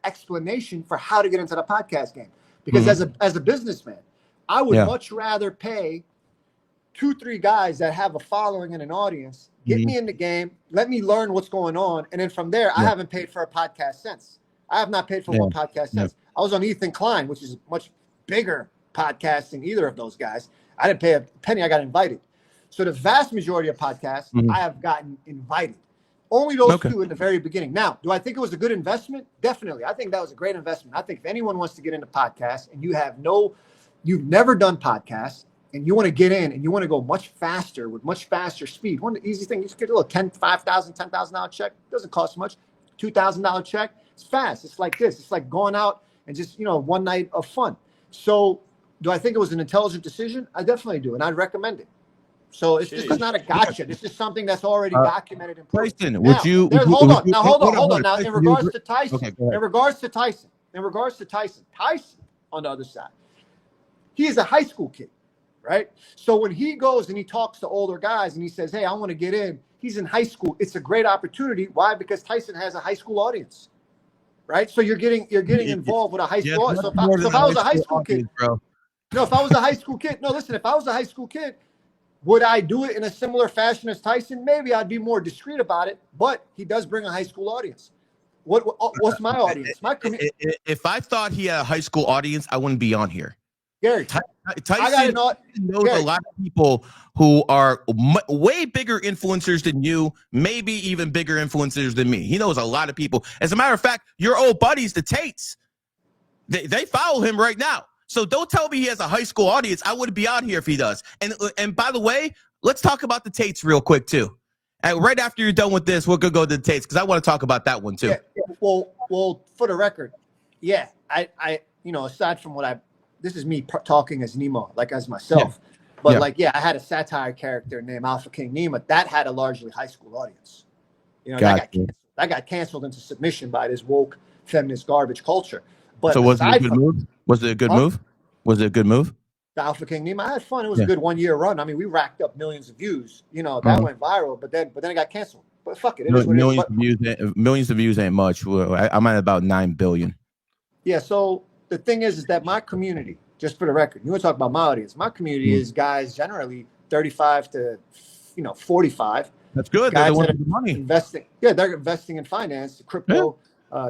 explanation for how to get into the podcast game. Because as a businessman, I would much rather pay 2-3 guys that have a following and an audience, get me in the game, let me learn what's going on, and then from there, I haven't paid for a podcast since. I have not paid for one podcast since. I was on Ethan Klein, which is much bigger podcast than either of those guys. I didn't pay a penny. I got invited. So the vast majority of podcasts, I have gotten invited. Only those two in the very beginning. Now, do I think it was a good investment? Definitely. I think that was a great investment. I think if anyone wants to get into podcasts and you've never done podcasts and you want to get in and you want to go much faster with much faster speed, one of the easy things, you just get a little $10,000 check. It doesn't cost much. $2,000 check. It's fast. It's like this. It's like going out and just, one night of fun. So do I think it was an intelligent decision? I definitely do. And I'd recommend it. So it's just, it's not a gotcha. This is something that's already documented and proven. Tyson, Now, would you? Hold on. Now, hold on. Now, Tyson, in regards to Tyson, okay, go ahead. in regards to Tyson, on the other side, he is a high school kid, right? So when he goes and he talks to older guys and he says, "Hey, I want to get in," he's in high school. It's a great opportunity. Why? Because Tyson has a high school audience, right? So you're getting involved with a high school audience. So if I was a high school kid, bro. No, if I was a high school kid, no, listen, if I was a high school kid, would I do it in a similar fashion as Tyson? Maybe I'd be more discreet about it, but he does bring a high school audience. What's my audience? If I thought he had a high school audience, I wouldn't be on here. Gary, Tyson knows a lot of people who are way bigger influencers than you, maybe even bigger influencers than me. He knows a lot of people. As a matter of fact, your old buddies, the Tates, they follow him right now. So don't tell me he has a high school audience. I wouldn't be out here if he does. And by the way, let's talk about the Tates real quick too. And right after you're done with this, we're gonna go to the Tates because I want to talk about that one too. Yeah. Well, for the record, yeah, I aside from this is me talking as Nima, like as myself, but I had a satire character named Alpha King Nima that had a largely high school audience. That got canceled into submission by this woke feminist garbage culture. But so was it a good move? Was it a good move? Was it a good move? The Alpha King Nima, I had fun. It was a good 1 year run. I mean, we racked up millions of views. That went viral, but then it got canceled. But fuck it. Millions of views ain't much. I'm at about 9 billion. Yeah. So the thing is that my community, just for the record, you want to talk about my audience. My community is guys generally 35 to 45. That's good. Guys they want that the money. Investing. Yeah, they're investing in finance, crypto,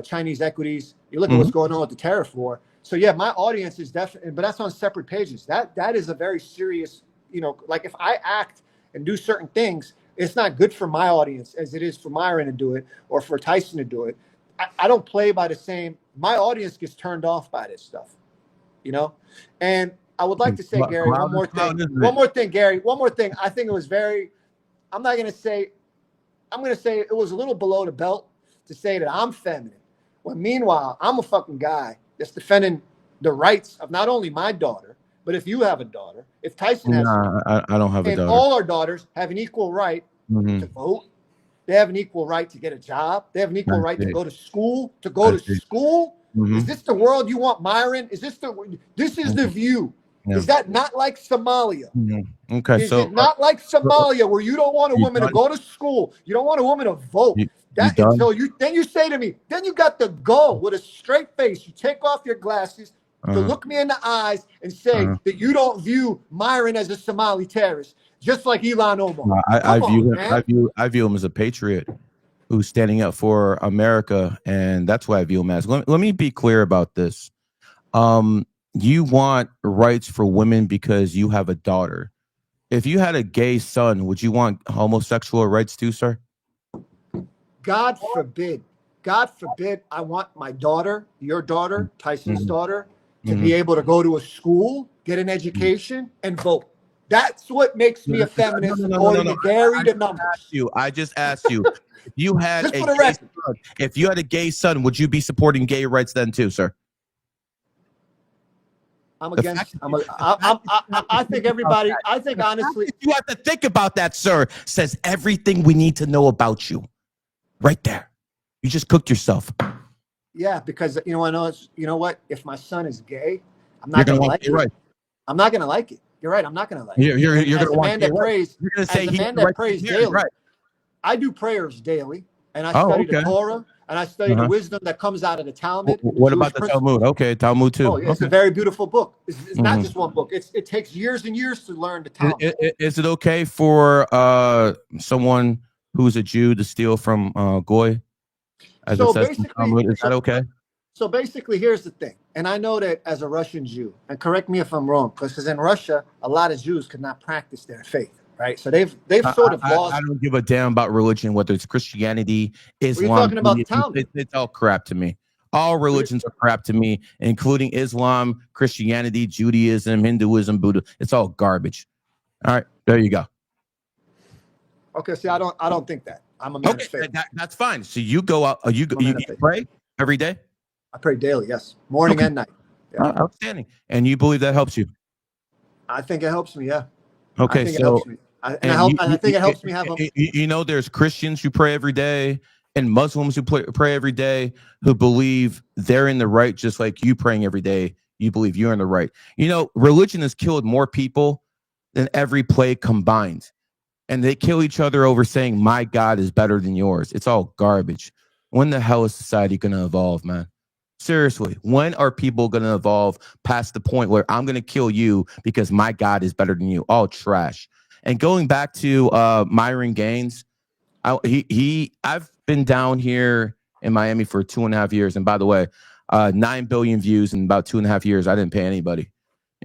Chinese equities. You look at what's going on with the tariff war. So yeah, my audience is definitely, but that's on separate pages. That is a very serious, like if I act and do certain things, it's not good for my audience as it is for Myron to do it or for Tyson to do it. I don't play by the same. My audience gets turned off by this stuff, And I would like to say, Gary, one more thing, Gary. One more thing. I think it was very. I'm going to say it was a little below the belt to say that I'm feminine. When meanwhile, I'm a fucking guy that's defending the rights of not only my daughter, but if you have a daughter, if Tyson has, I don't have a daughter. All our daughters have an equal right to vote. They have an equal right to get a job. They have an equal right to go to school. Is this the world you want, Myron? This is the view. Yeah. Is that not like Somalia? Okay, is it not like Somalia where you don't want a woman to go to school? You don't want a woman to vote. Then you say to me, then you got to go with a straight face. You take off your glasses to look me in the eyes and say that you don't view Myron as a Somali terrorist, just like Elon Omar. I view him as a patriot who's standing up for America, and that's why I view him as. Let me be clear about this. You want rights for women because you have a daughter. If you had a gay son, would you want homosexual rights too, sir? God forbid. I want my daughter, your daughter, Tyson's daughter, to be able to go to a school, get an education, and vote. That's what makes me a feminist, according to Gary the numbers. I just asked you. If you had a gay son, would you be supporting gay rights then too, sir? I'm against. I think everybody. I think honestly, you have to think about that, sir. Says everything we need to know about you, right there. You just cooked yourself. Yeah, because you know what? If my son is gay, I'm not going to like it. Right. I'm not going to like it. You're right. I'm not going to like it. You're going to want that praise. You're going to say he prays daily. Right. I do prayers daily, and I study the Torah. And I study the wisdom that comes out of the Talmud. What about the Talmud? Okay, Talmud too. Oh, yeah, it's a very beautiful book. It's not just one book. It takes years and years to learn the Talmud. Is it okay for someone who's a Jew to steal from Goy? As it says in Talmud? Is that okay? So basically, here's the thing. And I know that as a Russian Jew, and correct me if I'm wrong, because in Russia, a lot of Jews could not practice their faith. Right, so they've sort of lost. I don't give a damn about religion, whether it's Christianity, Islam. What are you talking about the Talmud? It's all crap to me. All religions are crap to me, including Islam, Christianity, Judaism, Hinduism, Buddha. It's all garbage. All right, there you go. Okay, see, I don't think that. I'm a man of faith. That's fine. So you go out. You pray every day. I pray daily. Yes, morning and night. Yeah. Outstanding. And you believe that helps you? I think it helps me. Yeah. Okay, I think it helps me have you know, there's Christians who pray every day and Muslims who pray every day who believe they're in the right, just like you praying every day. You believe you're in the right. You know, religion has killed more people than every plague combined. And they kill each other over saying, my God is better than yours. It's all garbage. When the hell is society going to evolve, man? Seriously, when are people going to evolve past the point where I'm going to kill you because my God is better than you? All trash. And going back to Myron Gaines, I've been down here in Miami for 2.5 years. And by the way, 9 billion views in about 2.5 years. I didn't pay anybody.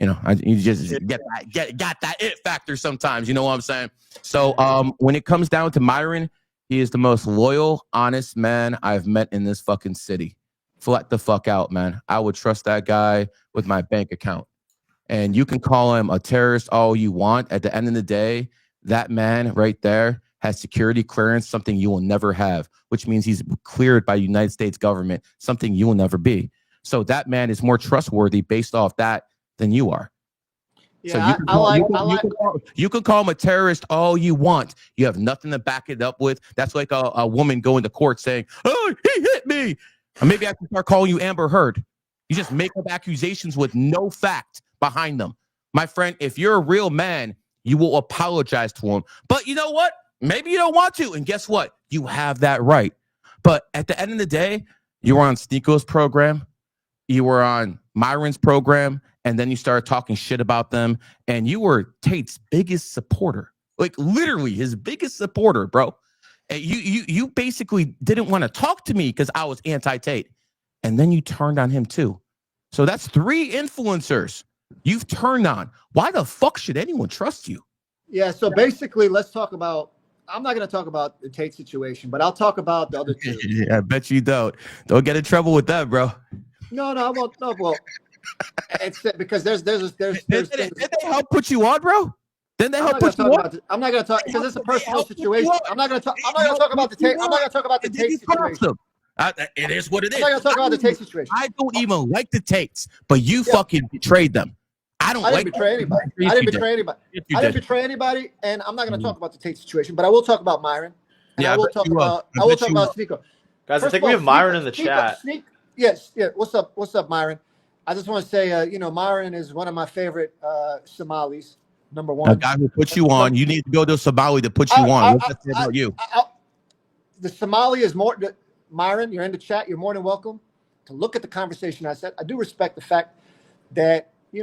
You know, you just got that it factor sometimes. You know what I'm saying? So when it comes down to Myron, he is the most loyal, honest man I've met in this fucking city. Flat the fuck out, man. I would trust that guy with my bank account. And you can call him a terrorist all you want. At the end of the day, that man right there has security clearance, something you will never have, which means he's cleared by the United States government, something you will never be. So that man is more trustworthy based off that than you are. Yeah, so you can call him a terrorist all you want. You have nothing to back it up with. That's like a woman going to court saying, "Oh, he hit me." Or maybe I can start calling you Amber Heard. You just make up accusations with no fact behind them. My friend, if you're a real man, you will apologize to him. But you know what? Maybe you don't want to. And guess what? You have that right. But at the end of the day, you were on Sneako's program. You were on Myron's program. And then you started talking shit about them. And you were Tate's biggest supporter. Like literally his biggest supporter, bro. And you basically didn't want to talk to me because I was anti-Tate. And then you turned on him too. So that's 3 influencers you've turned on. Why the fuck should anyone trust you? Yeah, so basically, let's talk about, I'm not going to talk about the Tate situation, but I'll talk about the other 2. Yeah, I bet you don't. Don't get in trouble with that, bro. No, I won't. No, well, it's because there's Did they help put you on, bro? Then they help put you on. I'm not going to talk because it's a personal situation. I'm not going to talk about the Tate. I'm not going to talk about the Tate situation. It is what it is. I'm not going to talk about the Tate situation. I don't even like the Tates, but you fucking betrayed them. I didn't betray anybody. I didn't betray anybody, and I'm not going to talk about the Tate situation, but I will talk about Myron. And I will talk about Sneako. Guys, I think we have Myron in the chat. Yes. What's up, Myron? I just want to say, Myron is one of my favorite Somalis. Number one, a guy who puts you on. You need to go to Somali to put you on. What's that say about you? The Somali is more. Myron, you're in the chat. You're more than welcome to look at the conversation I said. I do respect the fact that you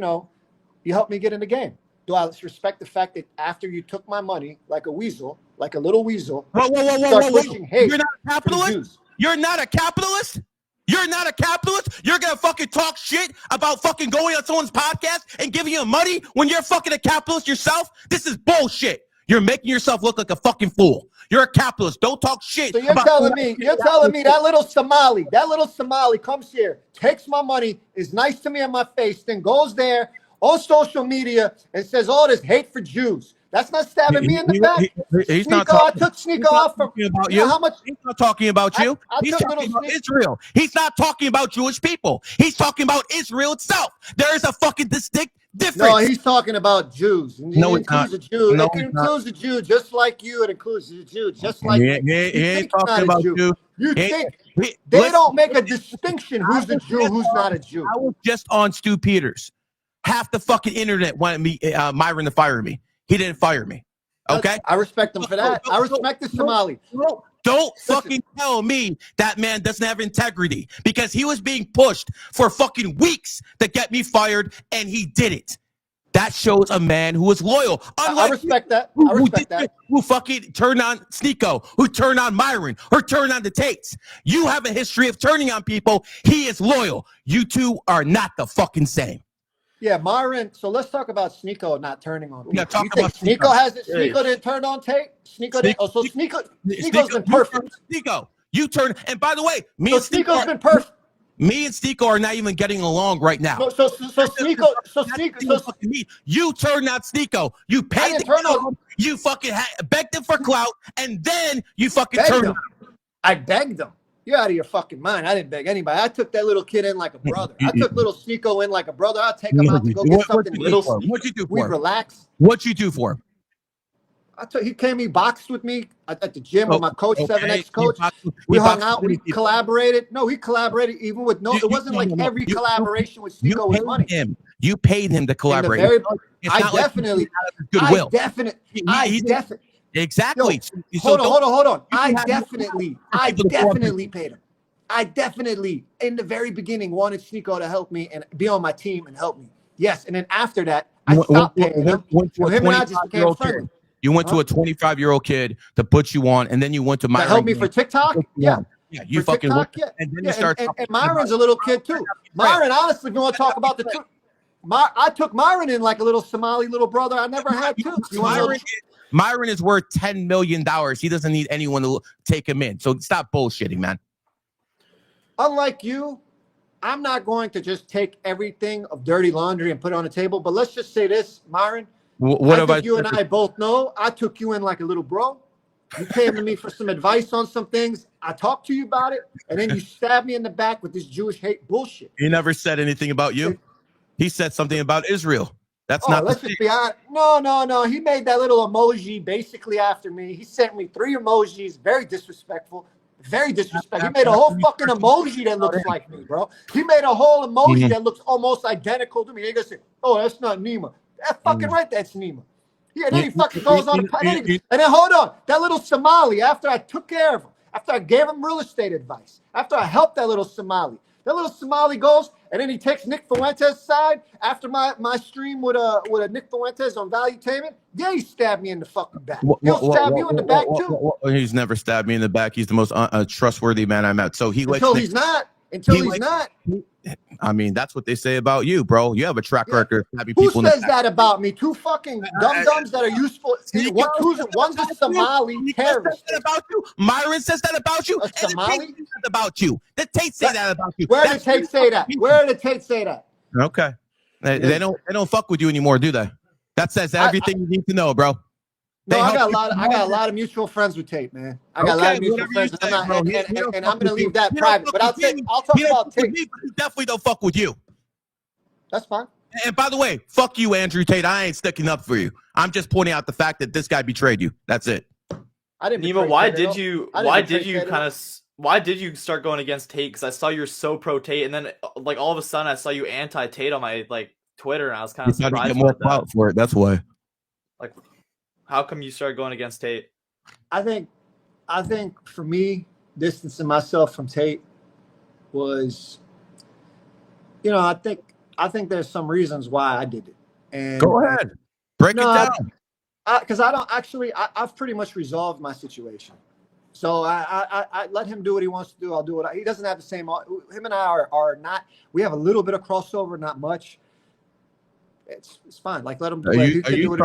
helped me get in the game. Do I respect the fact that after you took my money like a weasel, like a little weasel, whoa. You're not a capitalist. You're not a capitalist. You're not a capitalist. You're going to fucking talk shit about fucking going on someone's podcast and giving you money when you're fucking a capitalist yourself? This is bullshit. You're making yourself look like a fucking fool. You're a capitalist. Don't talk shit. So you're telling me that little Somali comes here, takes my money, is nice to me in my face, then goes there on social media and says all this hate for Jews. That's not stabbing me in the back. He's not talking. I took Sneako off from about you. How much? He's not talking about you. He's talking about Israel. He's not talking about Jewish people. He's talking about Israel itself. There is a fucking distinct difference. No, he's talking about Jews. No, it's not. It includes a Jew just like you. It includes a Jew just like you. He ain't talking about you. You think they don't make a distinction who's a Jew, who's not a Jew. I was just on Stu Peters. Half the fucking internet wanted me, Myron, to fire me. He didn't fire me. Okay? I respect him for that. I respect the Somali. Don't fucking tell me that man doesn't have integrity because he was being pushed for fucking weeks to get me fired and he did it. That shows a man who is loyal. I respect that. Who fucking turned on Sneako, who turned on Myron, or turned on the Tates. You have a history of turning on people. He is loyal. You two are not the fucking same. Yeah, Myron. So let's talk about Sneako not turning on. Yeah, talk about Sneako has it. Sneako didn't turn on Tate. Sneako's been perfect. Sneako, you turn. And by the way, Sneako's been perfect. Me and Sneako are not even getting along right now. So Sneako. You turned on Sneako. You paid him. You fucking begged him for clout, and then you fucking turned him. I begged him. You're out of your fucking mind. I didn't beg anybody. I took that little kid in like a brother. I took little Sneako in like a brother. I'll take him out to go get something. What'd you do for him? We relax. What'd you do for him? He came, he boxed with me at the gym with my coach, okay. 7X coach. We hung out, we collaborated. No, he collaborated even with it wasn't like every collaboration with Sneeko was money. You paid him to collaborate. I definitely. Exactly. Yo, hold on. I definitely paid him. I definitely, in the very beginning, wanted Sneeko to help me and be on my team and help me. Yes, and then after that, I stopped paying him. Him and I just became friendly. You went to a 25-year-old kid to put you on, and then you went to Myron. To help me for TikTok? Yeah. Yeah, you fucking TikTok, and then you start. And Myron's a little kid too. Myron, honestly, if you want to talk about the truth, I took Myron in like a little Somali little brother. I never had two. Myron is worth $10 million. He doesn't need anyone to take him in. So stop bullshitting, man. Unlike you, I'm not going to just take everything of dirty laundry and put it on the table. But let's just say this, Myron. I think you and I both know I took you in like a little bro. You came to me for some advice on some things. I talked to you about it, and then you stabbed me in the back with this Jewish hate bullshit. He never said anything about you. He said something about Israel. That's not. Let's just be honest. No. He made that little emoji basically after me. He sent me 3 emojis. Very disrespectful. Very disrespectful. He made a whole fucking emoji that looks like me, bro. He made a whole emoji that looks almost identical to me. They're gonna say, "Oh, that's not Nima." That's fucking right. That's Nima. Yeah, and then he fucking goes on. And then hold on. That little Somali, after I took care of him, after I gave him real estate advice, after I helped that little Somali goes, and then he takes Nick Fuentes' side after my stream with a Nick Fuentes on Valuetainment. Yeah, he stabbed me in the fucking back. He'll stab you in the back too. He's never stabbed me in the back. He's the most trustworthy man I met. So until he's not. I mean, that's what they say about you, bro. You have a track record of happy people. Who says that about me? 2 fucking dum-dums that are useful. One's a Somali terrorist. About you. Myron says that about you. A Somali? Says that about you. The Tate say that about you. Where did Tate say that? Where did Tate say that? Okay. They don't fuck with you anymore, do they? That says everything you need to know, bro. No, I got a lot of mutual friends with Tate, man. I got a lot of mutual friends, and I'm gonna leave that private. But I'll talk about Tate. He definitely don't fuck with you. That's fine. And by the way, fuck you, Andrew Tate. I ain't sticking up for you. I'm just pointing out the fact that this guy betrayed you. That's it. I didn't. Nima, why did you start going against Tate? Because I saw you're so pro Tate, and then like all of a sudden I saw you anti Tate on my like Twitter, and I was kind of surprised. You get more clout for it. That's why. Like, how come you started going against Tate? I think for me, distancing myself from Tate was, I think there's some reasons why I did it. And go ahead, break it down. Because I've pretty much resolved my situation. So I let him do what he wants to do. I'll do what he doesn't have the same. Him and I are not. We have a little bit of crossover, not much. It's fine. Like, let him. Are you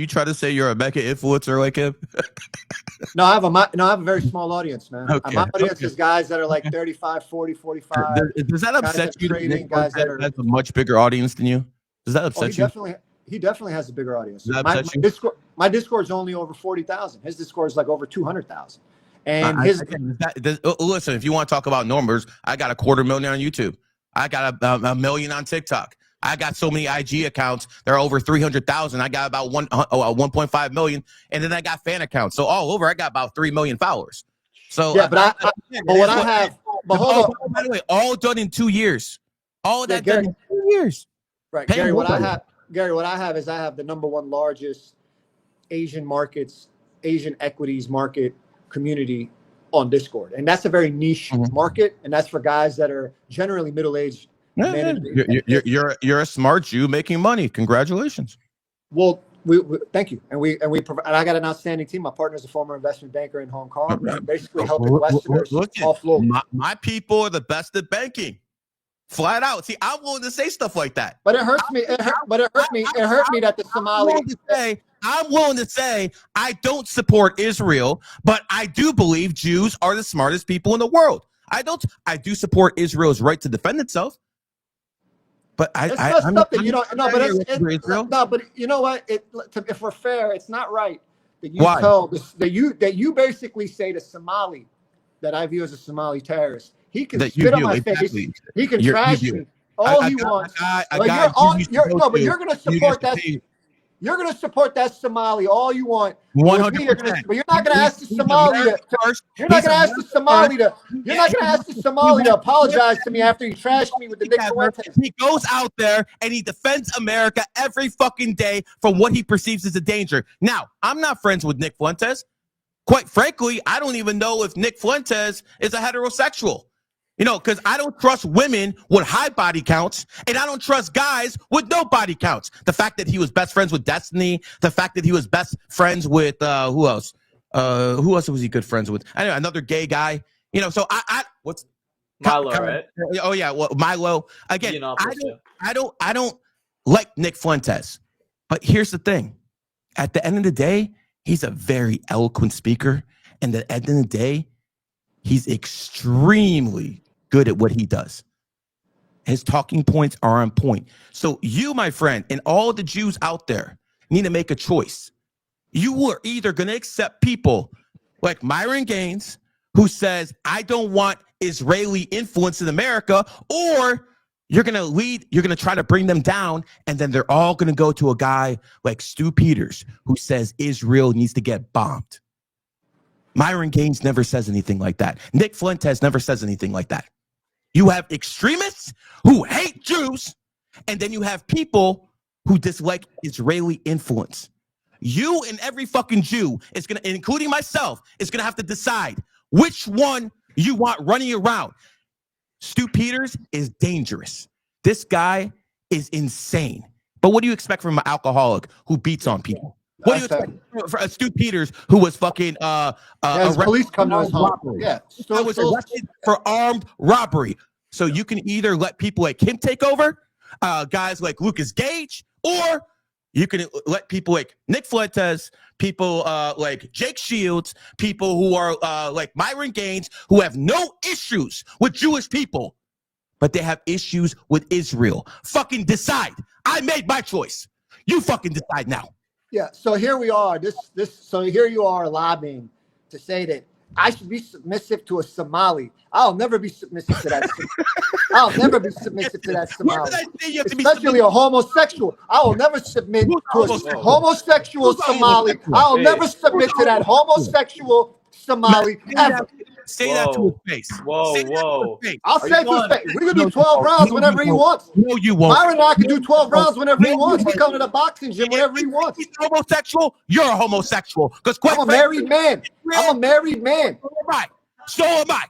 trying to say you're a mega influencer like him? No, I have a very small audience, man. Okay. My audience is guys that are like 35, 40, 45. Does that upset you? Guys that has a much bigger audience than you. Does that upset you? He definitely has a bigger audience. My Discord's only over 40,000. His Discord is like over 200,000. And listen, if you want to talk about numbers, I got 250,000 on YouTube. I got a million on TikTok. I got so many IG accounts. They're over 300,000. I got about 1.5 million, and then I got fan accounts. So all over, I got about 3 million followers. So yeah, but hold on. By the way, all done in 2 years. All of that done in 2 years. Right, Gary. What I have is I have the #1 largest Asian equities market community on Discord, and that's a very niche market, and that's for guys that are generally middle-aged. Yeah. You're a smart Jew making money. Congratulations. Well, we thank you, and I got an outstanding team. My partner is a former investment banker in Hong Kong, basically helping Westerners offload. My people are the best at banking, flat out. See, I'm willing to say stuff like that, but it hurts me. It hurt me that the Somali. I'm willing to say I don't support Israel, but I do believe Jews are the smartest people in the world. I do support Israel's right to defend itself. But but you know what? If we're fair, it's not right that you basically say to Somali that I view as a Somali terrorist. He can spit on my face. He can trash me all he wants. But you're going to support that. You're going to support that Somali all you want. 100%. But you're not going to ask the Somali to. You're not going to ask the Somali to. You're not going to ask the Somali to apologize to me after you trashed me with the Nick Fuentes. He goes out there and he defends America every fucking day from what he perceives as a danger. Now, I'm not friends with Nick Fuentes. Quite frankly, I don't even know if Nick Fuentes is a heterosexual. You know, because I don't trust women with high body counts, and I don't trust guys with no body counts. The fact that he was best friends with Destiny, the fact that he was best friends with who else? Who else was he good friends with? I know another gay guy. You know, so what's Milo, right? Oh yeah, well, Milo. Again, I don't like Nick Fuentes, but here's the thing: at the end of the day, he's a very eloquent speaker, and at the end of the day, he's extremely good at what he does. His talking points are on point. So you, my friend, and all the Jews out there need to make a choice. You are either going to accept people like Myron Gaines, who says, I don't want Israeli influence in America, or you're going to try to bring them down, and then they're all going to go to a guy like Stu Peters, who says Israel needs to get bombed. Myron Gaines never says anything like that. Nick Fuentes never says anything like that. You have extremists who hate Jews, and then you have people who dislike Israeli influence. You and every fucking Jew is going to, including myself, is going to have to decide which one you want running around. Stu Peters is dangerous. This guy is insane. But what do you expect from an alcoholic who beats on people? What do you expect for Stu Peters, who was fucking police come to his home? Robbery. Yeah, I was arrested for armed robbery. So you can either let people like him take over, guys like Lucas Gage, or you can let people like Nick Fuentes, people like Jake Shields, people who are like Myron Gaines, who have no issues with Jewish people, but they have issues with Israel. Fucking decide. I made my choice. You fucking decide now. Yeah, so here we are. So here you are lobbying to say that I should be submissive to a Somali. I'll never be submissive to that. I'll never be submissive to that Somali. Especially a homosexual. I will never submit to a homosexual Somali. I'll never submit to that homosexual Somali ever. Say that to his face. Whoa. I'll say to his face. We can do 12 rounds whenever he wants. No, you won't. Myron and I can do 12 rounds whenever he wants. He come to the boxing gym whenever he wants. He's homosexual. You're a homosexual. Because I'm a married man. I'm a married man. So am I.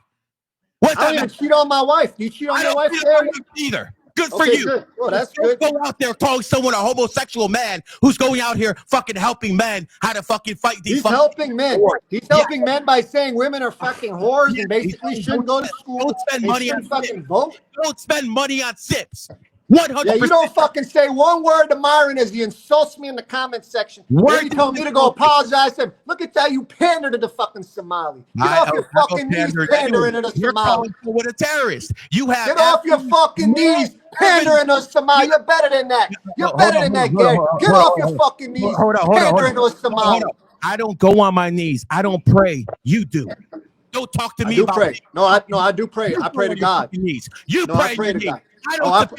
I don't even cheat on my wife. Do you cheat on your wife, Gary? Either. Good for you. Good. Oh, that's good. Go out there calling someone a homosexual man who's going out here fucking helping men how to fucking fight these. He's helping men. He's helping men by saying women are fucking whores and basically shouldn't go to school. Don't spend money on fucking vote. Don't spend money on sips. 100%. Yeah, you don't fucking say one word to Myron as he insults me in the comment section. Then he told me to go apologize to him. Look at that, you pander to the fucking Somali. Get off your fucking knees pandering to the Somali. You're calling for a terrorist. You have Get off your fucking knees pandering to Somali. You're better than that. You're better than that, Gary. Get off your fucking knees pandering to Somali. I don't go on my knees. I don't pray. You do. Don't talk to me about pray. No, I do pray. I pray to God. You pray to God.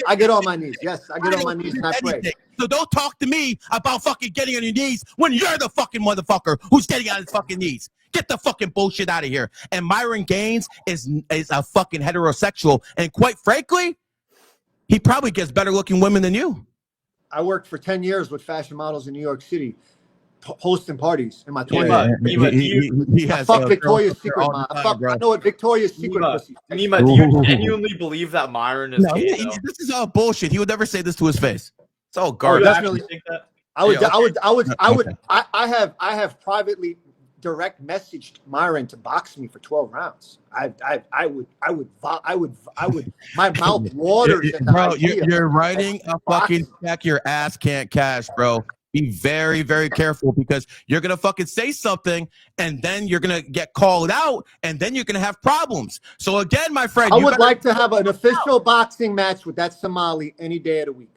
I get on my knees. Yes, I get on my knees and I pray. So don't talk to me about fucking getting on your knees when you're the fucking motherfucker who's getting on his fucking knees. Get the fucking bullshit out of here. And Myron Gaines is a fucking heterosexual. And quite frankly, he probably gets better looking women than you. I worked for 10 years with fashion models in New York City, hosting parties in my 20s. Nima, I fuck Victoria's Secret. I know what Victoria's Secret pussy. Nima, do you genuinely believe that Myron is gay? This is all bullshit. He would never say this to his face. It's all garbage. Definitely think that. I have privately direct messaged Myron to box me for 12 rounds. I would my mouth waters. Bro, you're writing a fucking check your ass can't cash, bro. Be very, very careful because you're going to fucking say something and then you're going to get called out and then you're going to have problems. So again, my friend, I would like to have an official boxing match with that Somali any day of the week.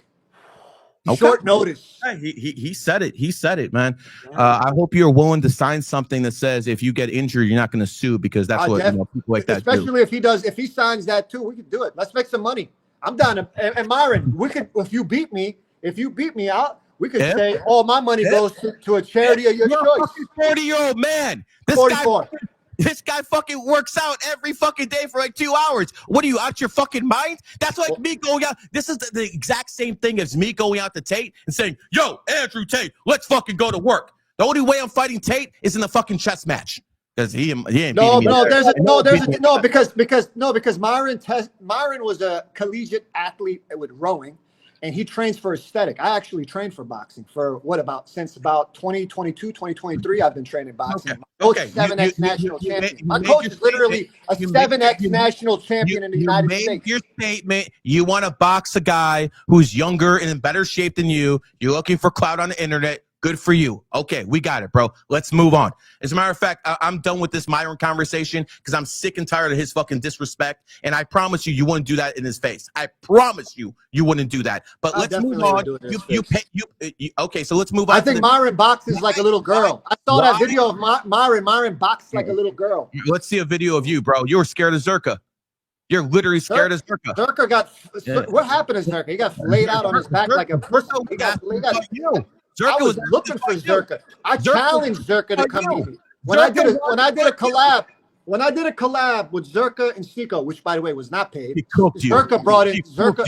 Okay. Short notice. He said it. He said it, man. I hope you're willing to sign something that says if you get injured, you're not going to sue because that's what people like that do. Especially if he signs that too, we could do it. Let's make some money. I'm down. And Myron, we could if you beat me, We could say all my money goes to a charity of your choice. 40-year-old man. 44. This guy fucking works out every fucking day for like 2 hours. What are you, out your fucking mind? That's like me going out. This is the exact same thing as me going out to Tate and saying, yo, Andrew Tate, let's fucking go to work. The only way I'm fighting Tate is in the fucking chess match. Because he ain't beating me. Because Myron was a collegiate athlete with rowing, and he trains for aesthetic. I actually trained for boxing for since about 2022, 2023. I've been training boxing. Okay. 7X national champion. My coach is literally a 7X national champion in the United States. You made your statement. You want to box a guy who's younger and in better shape than you. You're looking for clout on the internet. Good for you. Okay, we got it, bro. Let's move on. As a matter of fact, I'm done with this Myron conversation because I'm sick and tired of his fucking disrespect. And I promise you wouldn't do that in his face. I promise you wouldn't do that. But let's move on. Okay, so let's move on. I think Myron boxes like a little girl. I saw that video of Myron. Myron boxes like a little girl. Let's see a video of you, bro. You were scared of Zerka. You're literally scared of Zerka. Zerka got what happened to Zerka? He got flayed out on his back like a pussy. He got I was looking for Zerka. I challenged Zerka to come meet me. When I did a collab with Zerka and Sneeko, which by the way was not paid. Zerka brought in Zerka.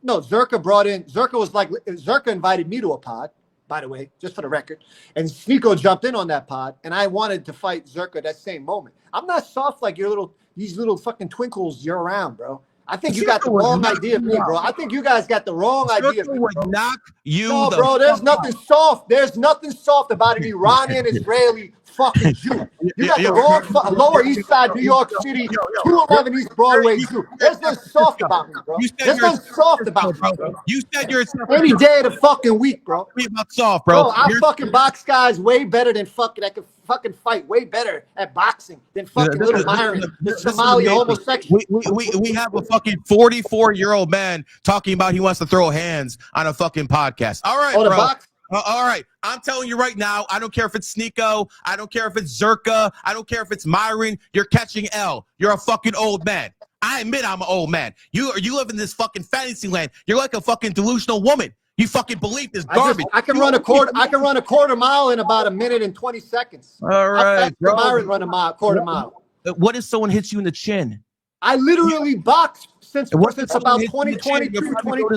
No, Zerka brought in. Zerka was like Zerka invited me to a pod, by the way, just for the record. And Sneeko jumped in on that pod, and I wanted to fight Zerka that same moment. I'm not soft like these little fucking twinkles you're around, bro. I think you got the wrong idea of me, bro. I think you guys got the wrong idea of me, bro. Knock you no, bro, there's nothing soft. There's nothing soft about an Iranian Israeli fucking Jew. You got the wrong Lower East Side, New York City, 211 East Broadway Jew. There's nothing soft about me, bro. There's nothing soft about me, bro. You said you're any day of the fucking week, bro. About soft, bro. I fucking box guys way better than fucking. I can fucking fight way better at boxing than fucking little Myron, the Somali homosexual. We have a fucking 44-year-old man talking about he wants to throw hands on a fucking podcast. All right, bro. All right. I'm telling you right now, I don't care if it's Sneeko. I don't care if it's Zerka. I don't care if it's Myron. You're catching L. You're a fucking old man. I admit I'm an old man. You live in this fucking fantasy land. You're like a fucking delusional woman. You fucking believe this garbage. I can run a quarter mile in about a minute and 20 seconds. All right, bro. Myron run a quarter mile. What if someone hits you in the chin? I literally box since about 2020.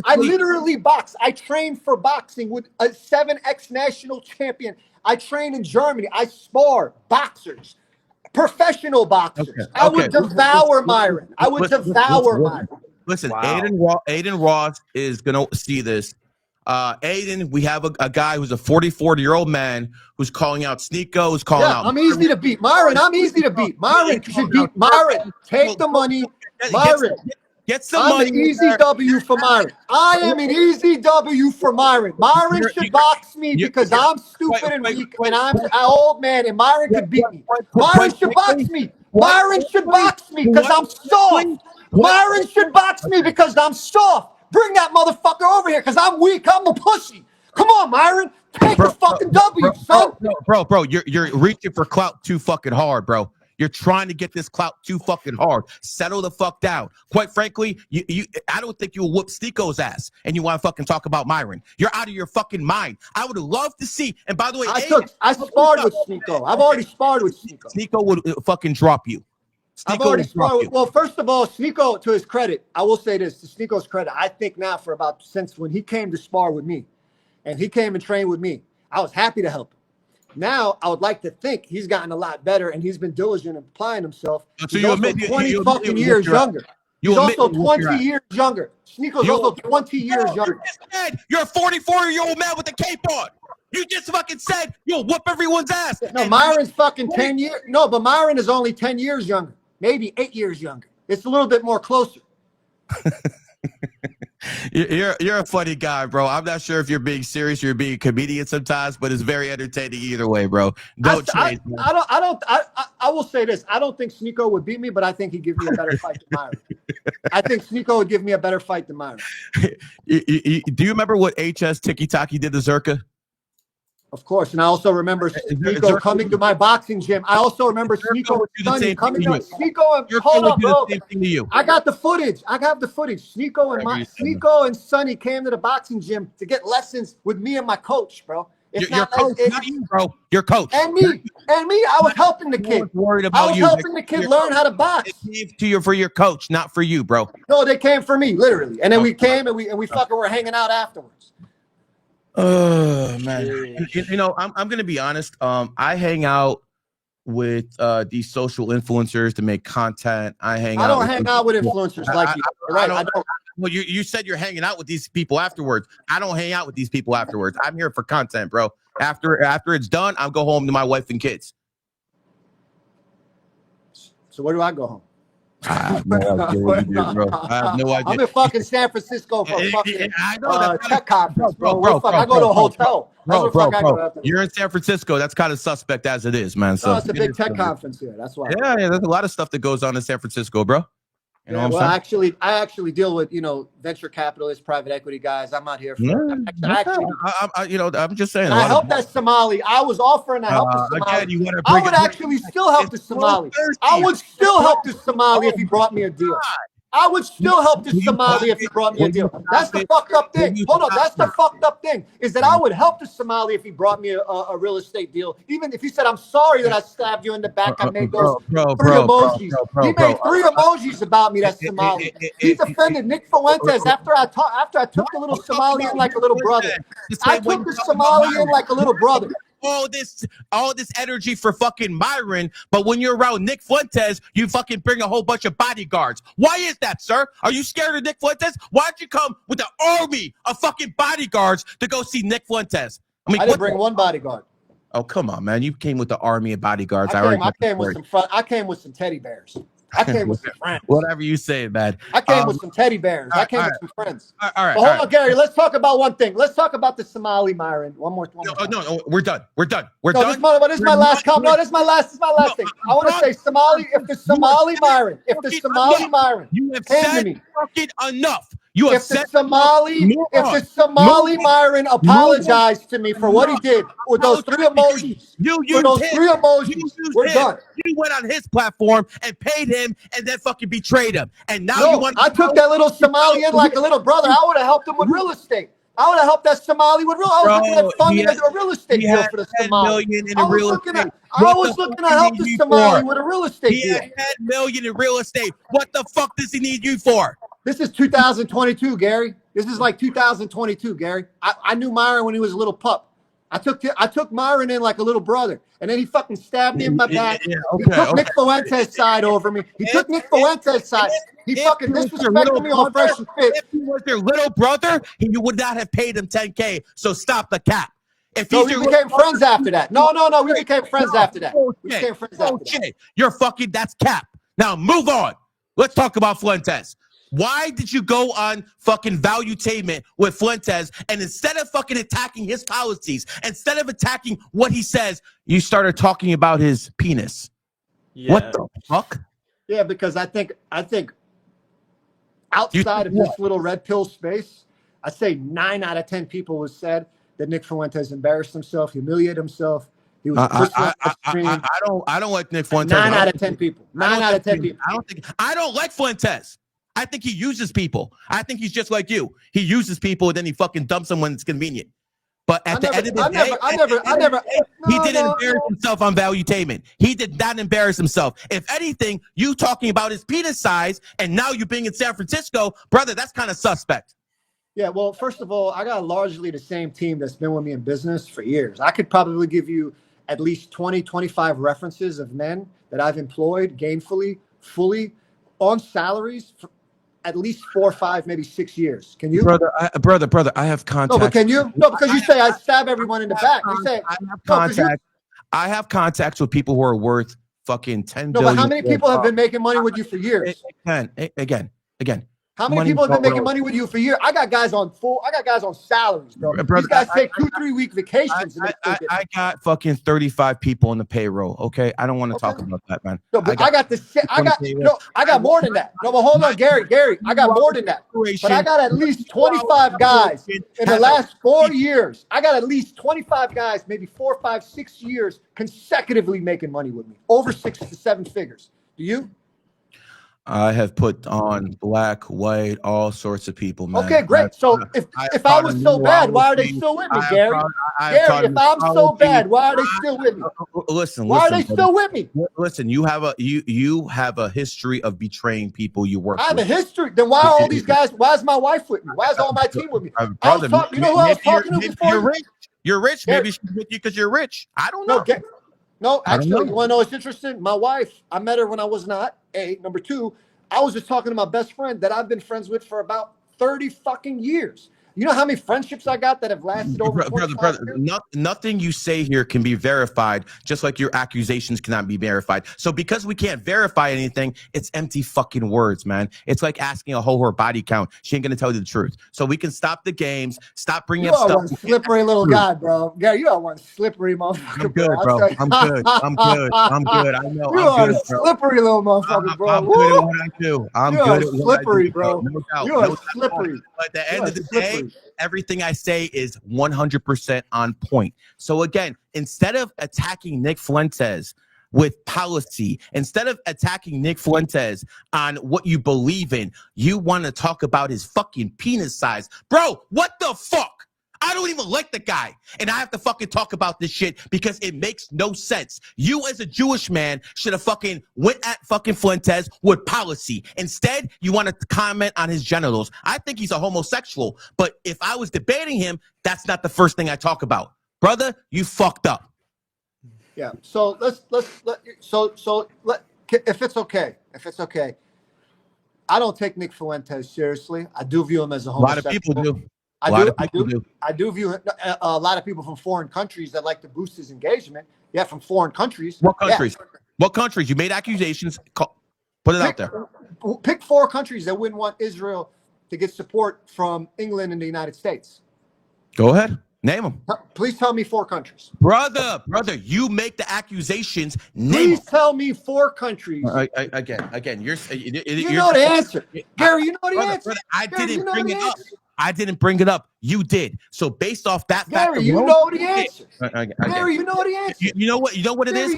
I literally box. I trained for boxing with a 7X national champion. I train in Germany. I spar boxers, professional boxers. I would devour Myron. I would devour Myron. Listen, wow. Aiden Ross is going to see this. Aiden, we have a guy who's a 44-year-old man who's calling out Sneeko, who's calling out. I'm easy to beat. Myron, I'm easy to beat. Myron should beat Myron. Take the money. Myron. Get some money. I'm an easy W for Myron. I am an easy W for Myron. Myron should box me because I'm stupid and weak and I'm an old man and Myron could beat me. Myron should box me. Myron should box me because I'm soft. Myron should box me because I'm soft. Bring that motherfucker over here because I'm weak. I'm a pussy. Come on, Myron. Take the fucking W, son. Bro, you're reaching for clout too fucking hard, bro. You're trying to get this clout too fucking hard. Settle the fuck down. Quite frankly, I don't think you'll whoop Sneeko's ass and you want to fucking talk about Myron. You're out of your fucking mind. I would love to see. And by the way, I sparred with Sneeko. I've already sparred with Sneeko. Sneeko would fucking drop you. I've already sparred. Well, first of all, Sneeko, to his credit, I will say this, to Sneeko's credit, I think now since when he came to spar with me and he came and trained with me, I was happy to help him. Now, I would like to think he's gotten a lot better and he's been diligent in applying himself. He's also 20 fucking years younger. He's also 20 years younger. Sneeko's also 20 years younger. You're a 44-year-old man with a cape on. You just fucking said you'll whoop everyone's ass. No, Myron's fucking 10 years. No, but Myron is only 10 years younger. Maybe 8 years younger. It's a little bit more closer. You're a funny guy, bro. I'm not sure if you're being serious or you're being a comedian sometimes, but it's very entertaining either way, bro. Don't change. I will say this. I don't think Sneeko would beat me, but I think he'd give me a better fight than Myron. I think Sneeko would give me a better fight than Myron. Do you remember what HS Tiki Taki did to Zerka? Of course, and I also remember Sneeko coming to my boxing gym. I also remember Sneeko coming to Sneeko and hold up, bro. I got the footage. I got the footage. Sneeko and Sonny came to the boxing gym to get lessons with me and my coach, bro. Your coach, not you, bro. Your coach. And me. I was helping the kid. I was helping the kid learn how to box. They came for your coach, not for you, bro. No, they came for me, literally. And then we came and we fucking were hanging out afterwards. Oh man, you know, I'm gonna be honest. I hang out with these social influencers to make content. I don't hang out with influencers like you. Right? I don't. Well, you said you're hanging out with these people afterwards. I don't hang out with these people afterwards. I'm here for content, bro. After it's done, I'll go home to my wife and kids. So where do I go home? I have no idea what you do, bro. I have no idea. I'm in fucking San Francisco for a fucking tech conference, bro. I go to a hotel. Bro. You're in San Francisco. That's kind of suspect as it is, man. So it's a big tech conference here. That's why. Yeah. There's a lot of stuff that goes on in San Francisco, bro. You know what I'm saying? I actually deal with, venture capitalists, private equity guys. I'm not here for I'm just saying. I helped that Somali. I was offering to help the Somali. I would actually still help the Somali. I would still help the Somali if he brought me a deal. I would still help the Somali if he brought me a deal. That's the fucked up thing. Hold on. That's the fucked up thing is that I would help the Somali if he brought me a real estate deal. Even if he said, I'm sorry that I stabbed you in the back. I made those three emojis. He made 3 emojis about me, that Somali. He defended Nick Fuentes after I took the little Somali in like a little brother. I took the Somali in like a little brother. All this energy for fucking Myron, but when you're around Nick Fuentes, you fucking bring a whole bunch of bodyguards. Why is that, sir? Are you scared of Nick Fuentes? Why'd you come with an army of fucking bodyguards to go see Nick Fuentes? I didn't bring one bodyguard. Oh, come on, man. You came with the army of bodyguards. I came with some teddy bears. I came with some friends. Whatever you say, man. I came with some teddy bears. I came with some friends. All right. But hold on, Gary. Let's talk about one thing. Let's talk about the Somali Myron. One more. No, we're done. We're done. This is my last comment. No, this is my last thing. I want to say Somali. If the Somali Myron you have came said to me, fucking enough. If the Somali Myron apologized to me for what he did with those 3 emojis, we're done. You went on his platform and paid him and then fucking betrayed him. And now I took that little Somali in like a little brother. I would have helped him with real estate. I would have helped that Somali with real. I was looking at funding a real estate deal for the Somali. I was looking to help the Somali with a real estate deal. He had $10 million in real estate. What the fuck does he need you for? This is 2022, Gary. This is like 2022, Gary. I knew Myron when he was a little pup. I took Myron in like a little brother, and then he fucking stabbed me in my back. He took Nick Fuentes' side over me. He took Nick Fuentes' side. He fucking disrespected me on Fresh and Fit. If he was your little brother, you would not have paid him $10K. So stop the cap. We became friends after that. No, we became friends after that. We became friends after that. You're fucking, that's cap. Now move on. Let's talk about Fuentes. Why did you go on fucking Valuetainment with Fuentes and instead of fucking attacking his policies, instead of attacking what he says, you started talking about his penis? Yeah. What the fuck? Yeah, because I think outside of this little red pill space, I say 9 out of 10 people have said that Nick Fuentes embarrassed himself, humiliated himself. He was I don't like Nick Fuentes. 9 out of 10 people. 9 out of 10 people. I don't like Fuentes. I think he uses people. I think he's just like you. He uses people and then he fucking dumps them when it's convenient. But at the end of the day, he didn't embarrass himself on Valuetainment. He did not embarrass himself. If anything, you talking about his penis size and now you being in San Francisco, brother, that's kind of suspect. Yeah, well, first of all, I got largely the same team that's been with me in business for years. I could probably give you at least 20, 25 references of men that I've employed gainfully, fully, on salaries for at least 4, 5, maybe 6 years. Can you? Brother, I have contacts. No, but can you? No, because you say I stab everyone in the back. You say I have contacts with people who are worth fucking $10 billion. No, but how many people have been making money with you for years? Again, How many people have been making money with you for years? I got guys on salaries, bro. Brother, These guys take 2-3 week vacations. I got fucking 35 people on the payroll. Okay, I don't want to talk about that, man. No, but I got more than that. No, but hold on, Gary, I got more than that. But I got at least 25 guys in the last 4 years. I got at least 25 guys, maybe 4, 5, 6 years consecutively making money with me, over 6 to 7 figures. Do you? I have put on black, white, all sorts of people, man. Okay, great. So if I was so bad, why are they still with me, Gary? Gary, if I'm so bad, why are they still with me? Listen, why are they still with me? Listen, you have a history of betraying people you work with. I have a history. Then why are all these guys? Why is my wife with me? Why is all my team with me? Brother, you know who I was talking to before? You're rich. You're rich. Maybe she's with you because you're rich. I don't know. No, actually, you want to know what's interesting? My wife, I met her when I was not. Number 2, I was just talking to my best friend that I've been friends with for about 30 fucking years. You know how many friendships I got that have lasted over 25 years? Nothing you say here can be verified, just like your accusations cannot be verified. So because we can't verify anything, it's empty fucking words, man. It's like asking a hoe her body count. She ain't gonna tell you the truth. So we can stop the games, stop bringing up stuff. You are one slippery little guy, bro. Gary, you are one slippery motherfucker. I'm good, bro. I'm good. I know. You are a slippery little motherfucker, bro. I'm good at what I do. I'm good at what I do, bro. No doubt. You are slippery. But at the end of the day, everything I say is 100% on point. So again, instead of attacking Nick Fuentes with policy, instead of attacking Nick Fuentes on what you believe in, you want to talk about his fucking penis size. Bro, what the fuck? I don't even like the guy, and I have to fucking talk about this shit because it makes no sense. You as a Jewish man should have fucking went at fucking Fuentes with policy. Instead, you want to comment on his genitals. I think he's a homosexual, but if I was debating him, that's not the first thing I talk about. Brother, you fucked up. Yeah. So if it's okay, I don't take Nick Fuentes seriously. I do view him as a homosexual. A lot of people do. I do view a lot of people from foreign countries that like to boost his engagement. Yeah, from foreign countries. What countries? Yeah. What countries? You made accusations. Put it out there. Pick 4 countries that wouldn't want Israel to get support from England and the United States. Go ahead. Name them. Please tell me 4 countries. Brother, you make the accusations. Please tell me 4 countries. Again, you know the answer. Gary, you know the answer. Brother, I didn't bring it up. I didn't bring it up. You did. So based off that fact, Gary, you know the answer. Gary, you know the answer. You know what? You know what it is.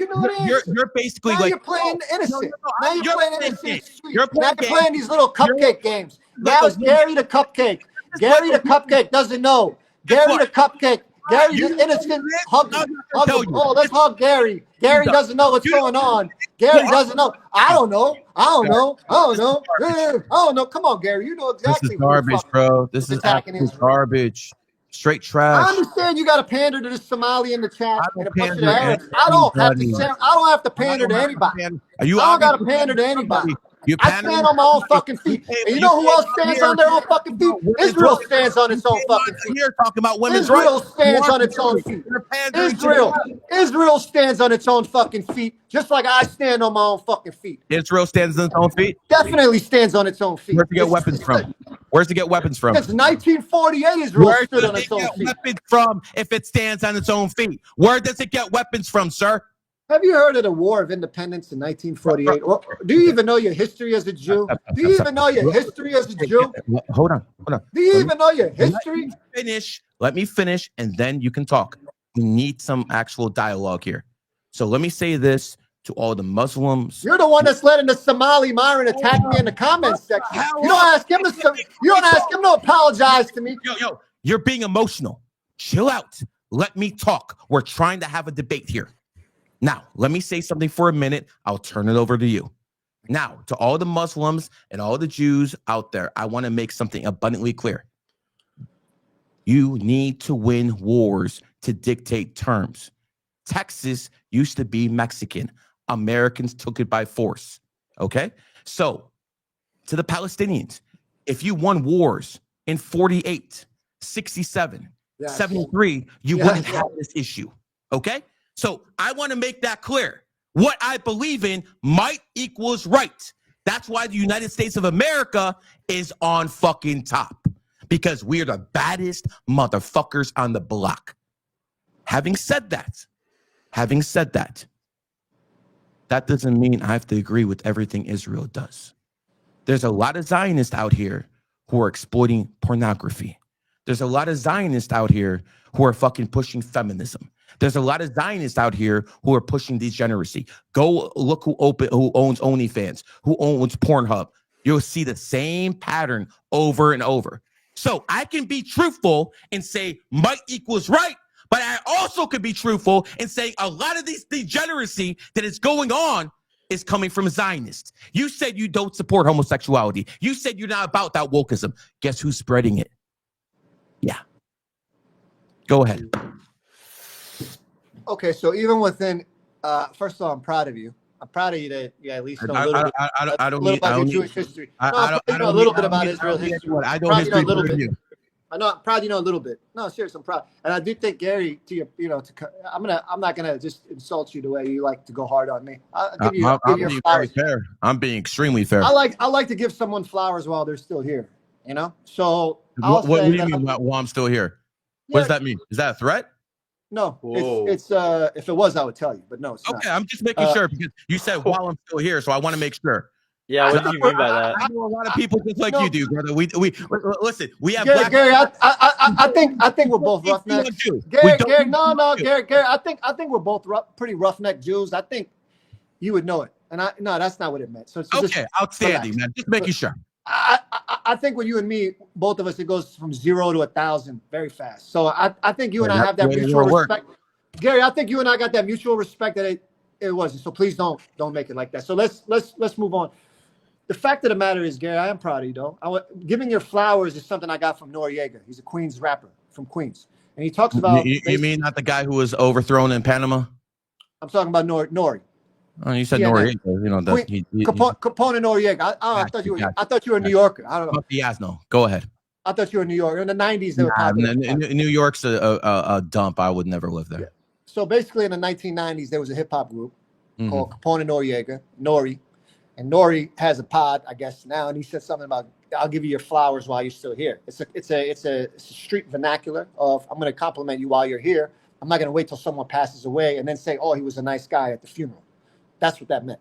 You're basically now like you're playing innocent. Now you're playing innocent. You're playing these little cupcake games. Now it's Gary the cupcake. Gary the cupcake doesn't know. Gary the cupcake. Gary the innocent. Hug him. Oh, let's hug Gary. Gary doesn't know what's going on. Gary doesn't know. I don't know. Come on, Gary. You know exactly. This is garbage, bro. This is absolute garbage. Straight trash. I understand you got to pander to this Somali in the chat and a bunch of Arabs. I don't have to pander to anybody. I don't got to pander to anybody. I stand on my own fucking feet. And you know who else stands on their own fucking feet? Israel stands on its own fucking feet. You're talking about women's rights. Israel stands on its own feet. Israel stands on its own fucking feet, just like I stand on my own fucking feet. Israel stands on its own feet? Definitely stands on its own feet. Where's to get weapons from? Where's to get weapons from? It's 1948 Israel stood on its own feet. Where does it get weapons from if it stands on its own feet? Where does it get weapons from, sir? Have you heard of the War of Independence in 1948? Or do you even know your history as a Jew? Do you even know your history as a Jew? Hold on. Do you even know your history? Let me finish, and then you can talk. We need some actual dialogue here. So let me say this to all the Muslims. You're the one that's letting the Somali Myron attack me in the comments section. You don't ask him to apologize to me. Yo, you're being emotional. Chill out. Let me talk. We're trying to have a debate here. Now, let me say something for a minute. I'll turn it over to you. Now, to all the Muslims and all the Jews out there, I want to make something abundantly clear. You need to win wars to dictate terms. Texas used to be Mexican. Americans took it by force. Okay? So, to the Palestinians, if you won wars in 48, 67, 73, you wouldn't have this issue. Okay? So I want to make that clear. What I believe in might equals right. That's why the United States of America is on fucking top, because we are the baddest motherfuckers on the block. Having said that, that doesn't mean I have to agree with everything Israel does. There's a lot of Zionists out here who are exploiting pornography. There's a lot of Zionists out here who are fucking pushing feminism. There's a lot of Zionists out here who are pushing degeneracy. Go look who owns OnlyFans, who owns Pornhub. You'll see the same pattern over and over. So I can be truthful and say might equals right, but I also could be truthful and say a lot of these degeneracy that is going on is coming from Zionists. You said you don't support homosexuality. You said you're not about that wokeism. Guess who's spreading it? Yeah. Go ahead. Okay, so even within, first of all, I'm proud of you. I'm proud of you that you at least know a little bit about Jewish history. I know a little bit about Israel history. I don't history a little bit. I know, I'm proud you know a little bit. No, seriously, I'm proud, and I do think Gary, to your, I'm not gonna just insult you the way you like to go hard on me. I'll give you, I'm being very fair. I'm being extremely fair. I like to give someone flowers while they're still here. You know, so what do you mean while I'm still here? Yeah. What does that mean? Is that a threat? No, it's if it was, I would tell you, but no, it's not. Okay, I'm just making sure, because you said while I'm still here, so I want to make sure. Yeah, what do you mean by that? I know a lot of people just like you do, brother. We listen. We have Gary. I think we're both roughnecks. Gary, no, Gary. I think we're both pretty roughneck Jews. I think you would know it, and no, that's not what it meant. So okay, outstanding, man. Just making sure. I think with you and me, both of us, it goes from 0 to 1,000 very fast. So I think you and I have that mutual respect. Gary, I think you and I got that mutual respect that it wasn't. So please don't make it like that. So let's move on. The fact of the matter is, Gary, I am proud of you, though. Giving your flowers is something I got from Noriega. He's a Queens rapper from Queens, and he talks about. You mean not the guy who was overthrown in Panama? I'm talking about Nori. Oh, you said Noriega. You know that Capone and Noriega. I thought you were a New Yorker. I don't know. Yes, no. Go ahead. I thought you were a New Yorker. In the 90s, they were popular. New York's a dump. I would never live there. Yeah. So basically, in the 1990s, there was a hip hop group called Capone and Noriega, Nori. And Nori has a pod, I guess, now, and he said something about, "I'll give you your flowers while you're still here." It's a street vernacular of, "I'm going to compliment you while you're here. I'm not going to wait till someone passes away and then say, oh, he was a nice guy at the funeral." That's what that meant.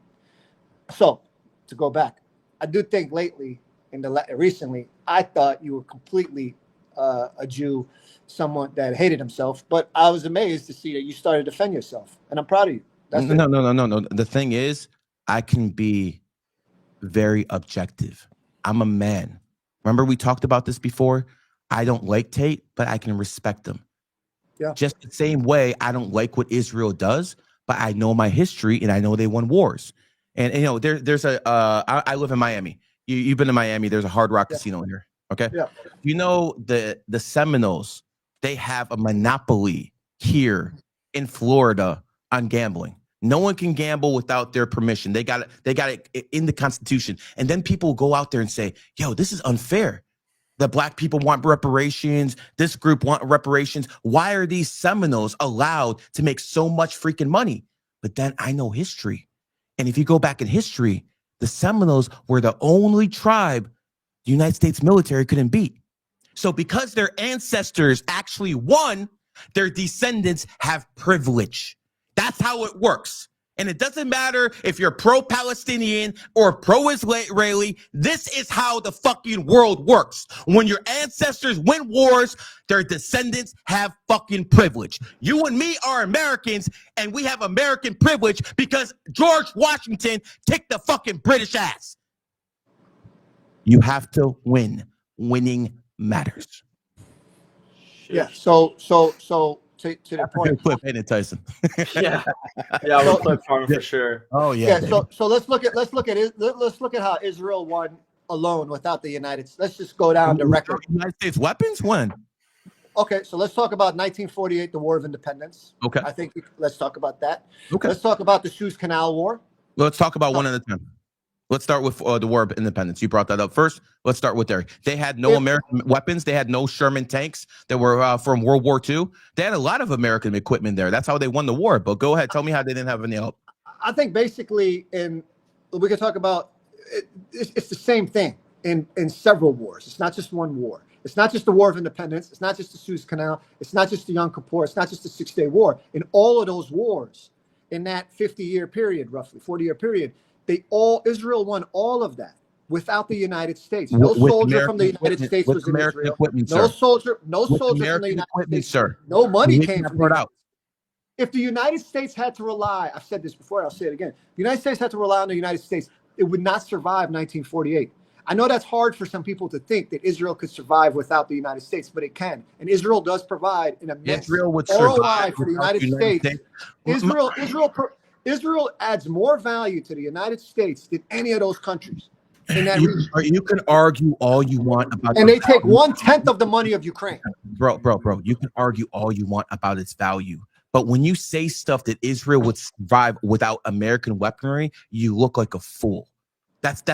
So, to go back, I do think recently, I thought you were completely a Jew, someone that hated himself, but I was amazed to see that you started to defend yourself, and I'm proud of you. No. The thing is, I can be very objective. I'm a man. Remember we talked about this before? I don't like Tate, but I can respect him. Yeah. Just the same way I don't like what Israel does, but I know my history and I know they won wars. And you know, there's I live in Miami. You've been to Miami. There's a Hard Rock casino here. Okay. Yeah. You know, the Seminoles, they have a monopoly here in Florida on gambling. No one can gamble without their permission. They got it in the Constitution. And then people go out there and say, yo, this is unfair. The black people want reparations. This group want reparations. Why are these Seminoles allowed to make so much freaking money? But then I know history. And if you go back in history, the Seminoles were the only tribe the United States military couldn't beat. So because their ancestors actually won, their descendants have privilege. That's how it works. And it doesn't matter if you're pro-Palestinian or pro-Israeli. This is how the fucking world works. When your ancestors win wars, their descendants have fucking privilege. You and me are Americans, and we have American privilege because George Washington kicked the fucking British ass. You have to win. Winning matters. Yeah. So to the point. Clip, ain't it, Tyson? Yeah, we'll clip farming for sure. Oh yeah. So let's look at how Israel won alone without the United States. Let's just go down the record. United States weapons when? Okay, so let's talk about 1948, the War of Independence. Okay. I think let's talk about that. Okay. Let's talk about the Suez Canal War. Let's talk about one at a time. Let's start with the War of Independence. You brought that up first. Let's start with there. They had no American weapons. They had no Sherman tanks that were from World War II. They had a lot of American equipment there. That's how they won the war. But go ahead. Tell me how they didn't have any help. I think basically, we can talk about it's the same thing in several wars. It's not just one war. It's not just the War of Independence. It's not just the Suez Canal. It's not just the Yom Kippur. It's not just the Six-Day War. In all of those wars, in that 50-year period, roughly 40-year period, Israel won all of that without the United States. No soldier from the United States was in Israel. No soldier from the United States. Sir. No money came from the If the United States had to rely, I've said this before, I'll say it again. The United States had to rely on the United States. It would not survive 1948. I know that's hard for some people to think that Israel could survive without the United States, but it can. And Israel does provide an immense ROI for the United States. Israel adds more value to the United States than any of those countries in that region. You can argue all you want about, and they take 1/10 of the money of Ukraine. Bro. You can argue all you want about its value. But when you say stuff that Israel would survive without American weaponry, you look like a fool. That's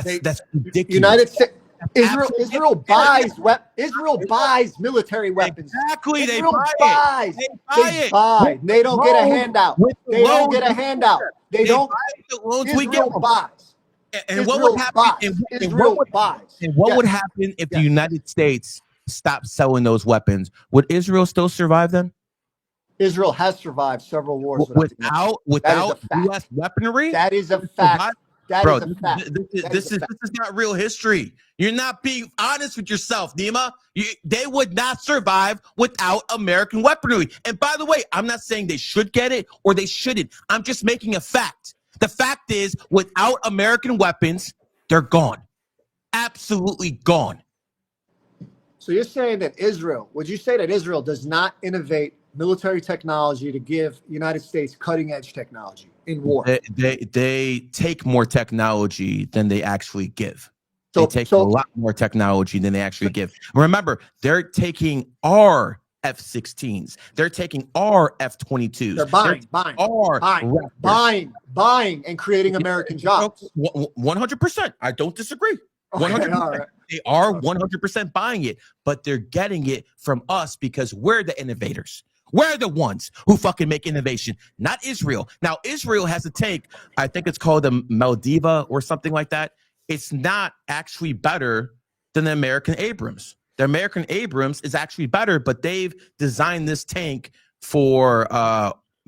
ridiculous. United States, Israel buys military weapons. Exactly, they buy. They don't get a handout. They don't get a handout. They don't. Israel buys. And what would happen? Israel buys. And what would happen if the United States stopped selling those weapons? Would Israel still survive then? Israel has survived several wars without U.S. weaponry. That is a fact. Bro, this is not real history. You're not being honest with yourself, Nima. They would not survive without American weaponry. And by the way, I'm not saying they should get it or they shouldn't. I'm just making a fact. The fact is, without American weapons, they're gone. Absolutely gone. So you're saying that would you say that Israel does not innovate military technology to give United States cutting edge technology in war? They take more technology than they actually give. They take a lot more technology than they actually give. Remember, they're taking our F-16s. They're taking our F-22s. They're buying and creating American jobs. 100%. I don't disagree. 100%. They are 100% buying it, but they're getting it from us because we're the innovators. We're the ones who fucking make innovation, not Israel. Now, Israel has a tank. I think it's called the Maldiva or something like that. It's not actually better than the American Abrams. The American Abrams is actually better, but they've designed this tank for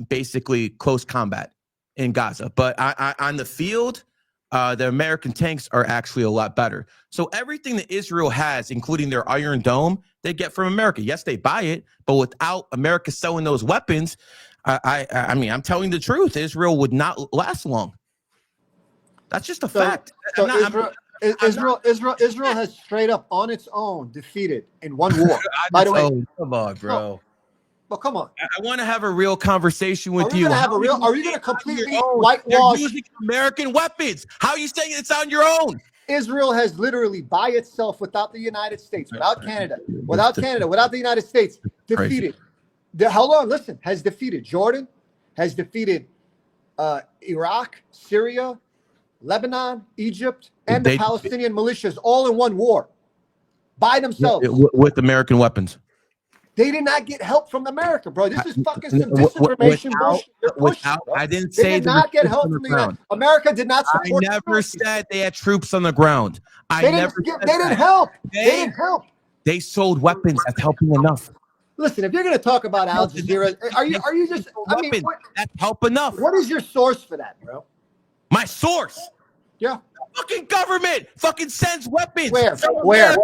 basically close combat in Gaza. But on the field, the American tanks are actually a lot better. So everything that Israel has, including their Iron Dome, they get from America. Yes, they buy it, but without America selling those weapons, I mean, I'm telling the truth. Israel would not last long. That's just a fact. So Israel has straight up on its own defeated in one war. By the way, come on, bro. Well, come on. I want to have a real conversation with you. Are you going to completely whitewash? They're using American weapons. How are you saying it's on your own? Israel has literally by itself, without the United States, without Canada, without the United States, defeated. Has defeated Jordan, has defeated Iraq, Syria, Lebanon, Egypt, and the Palestinian militias all in one war by themselves with American weapons. They did not get help from America, bro. This is fucking some disinformation bullshit. I didn't say they did not get help from the United. America did not support. I never said they had troops on the ground. They didn't help. They didn't help. They sold weapons. That's helping enough. Listen, if you're going to talk about Al Jazeera, are you just? I mean, that's help enough. What is your source for that, bro? My source. Yeah. Fucking government. Fucking sends weapons. Where?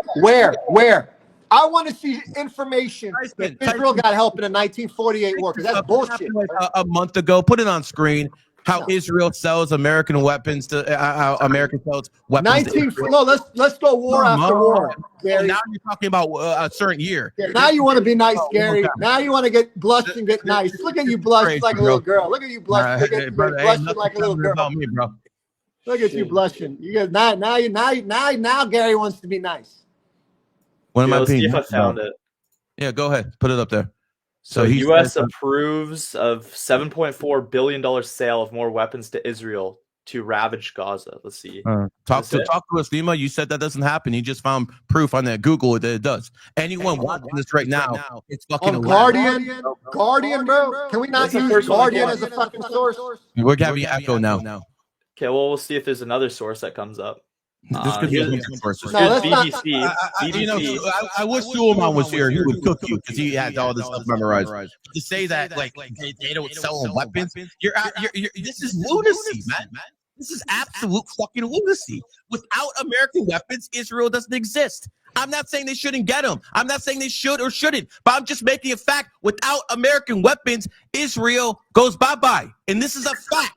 I want to see information that Israel got help in the 1948 war, because that's bullshit. A month ago, put it on screen. How Israel sells American weapons to America sells weapons. Let's go war after war. Gary. Now you're talking about a certain year. Yeah, now you want to be nice, Gary. Now you want to get blush and get nice. Look at you blush like a little girl. Look at you blush. Blushing like a little girl. About me, bro. Look at you blushing. You guys now Gary wants to be nice. What am I see if I found it. Yeah, go ahead. Put it up there. So U.S. approves of $7.4 billion sale of more weapons to Israel to ravage Gaza. Let's see. Talk to us, Nima. You said that doesn't happen. You just found proof on that Google that it does. Anyone watching this right now, it's fucking Guardian, bro. Can we not use Guardian as a fucking source? We're having echo now. Okay, well, we'll see if there's another source that comes up. This could be a Here's, huge source. No, that's not. BBC. You know, BBC. I wish Suleiman was here. He would cook you because he had all this stuff memorized. To say that like they don't sell them weapons, this is lunacy, man. This is absolute fucking lunacy. Without American weapons, Israel doesn't exist. I'm not saying they shouldn't get them. I'm not saying they should or shouldn't, but I'm just making a fact. Without American weapons, Israel goes bye-bye. And this is a fact.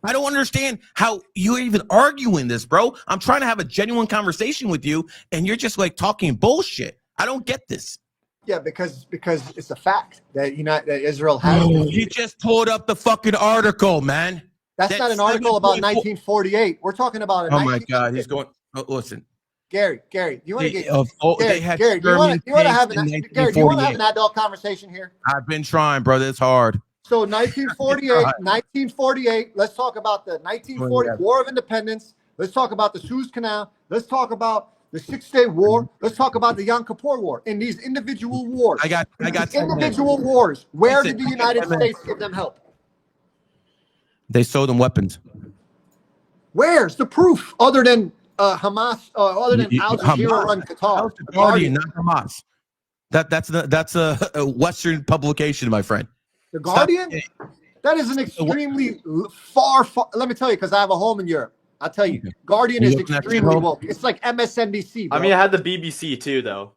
I don't understand how you're even arguing this, bro. I'm trying to have a genuine conversation with you, and you're just like talking bullshit. I don't get this. Yeah, because it's a fact that that Israel has. You just pulled up the fucking article, man. That's not an article about 1948. We're talking about. Oh my God, he's going. Oh, listen, Gary, you want to get Gary, do you want to have an adult conversation here? I've been trying, brother. It's hard. So 1948. Let's talk about the 1940 War of Independence. Let's talk about the Suez Canal. Let's talk about the Six-Day War. Let's talk about the Yom Kippur War. In these individual wars, I got individual wars. Where did the United States give them help? They sold them weapons. Where's the proof other than Hamas, other than Al Jazeera run Qatar? The Guardian, not Hamas. That's a Western publication, my friend. The Guardian? That is an extremely far. Let me tell you, because I have a home in Europe. I'll tell you, Guardian is extremely woke. It's like MSNBC. Bro. I mean, I had the BBC too, though.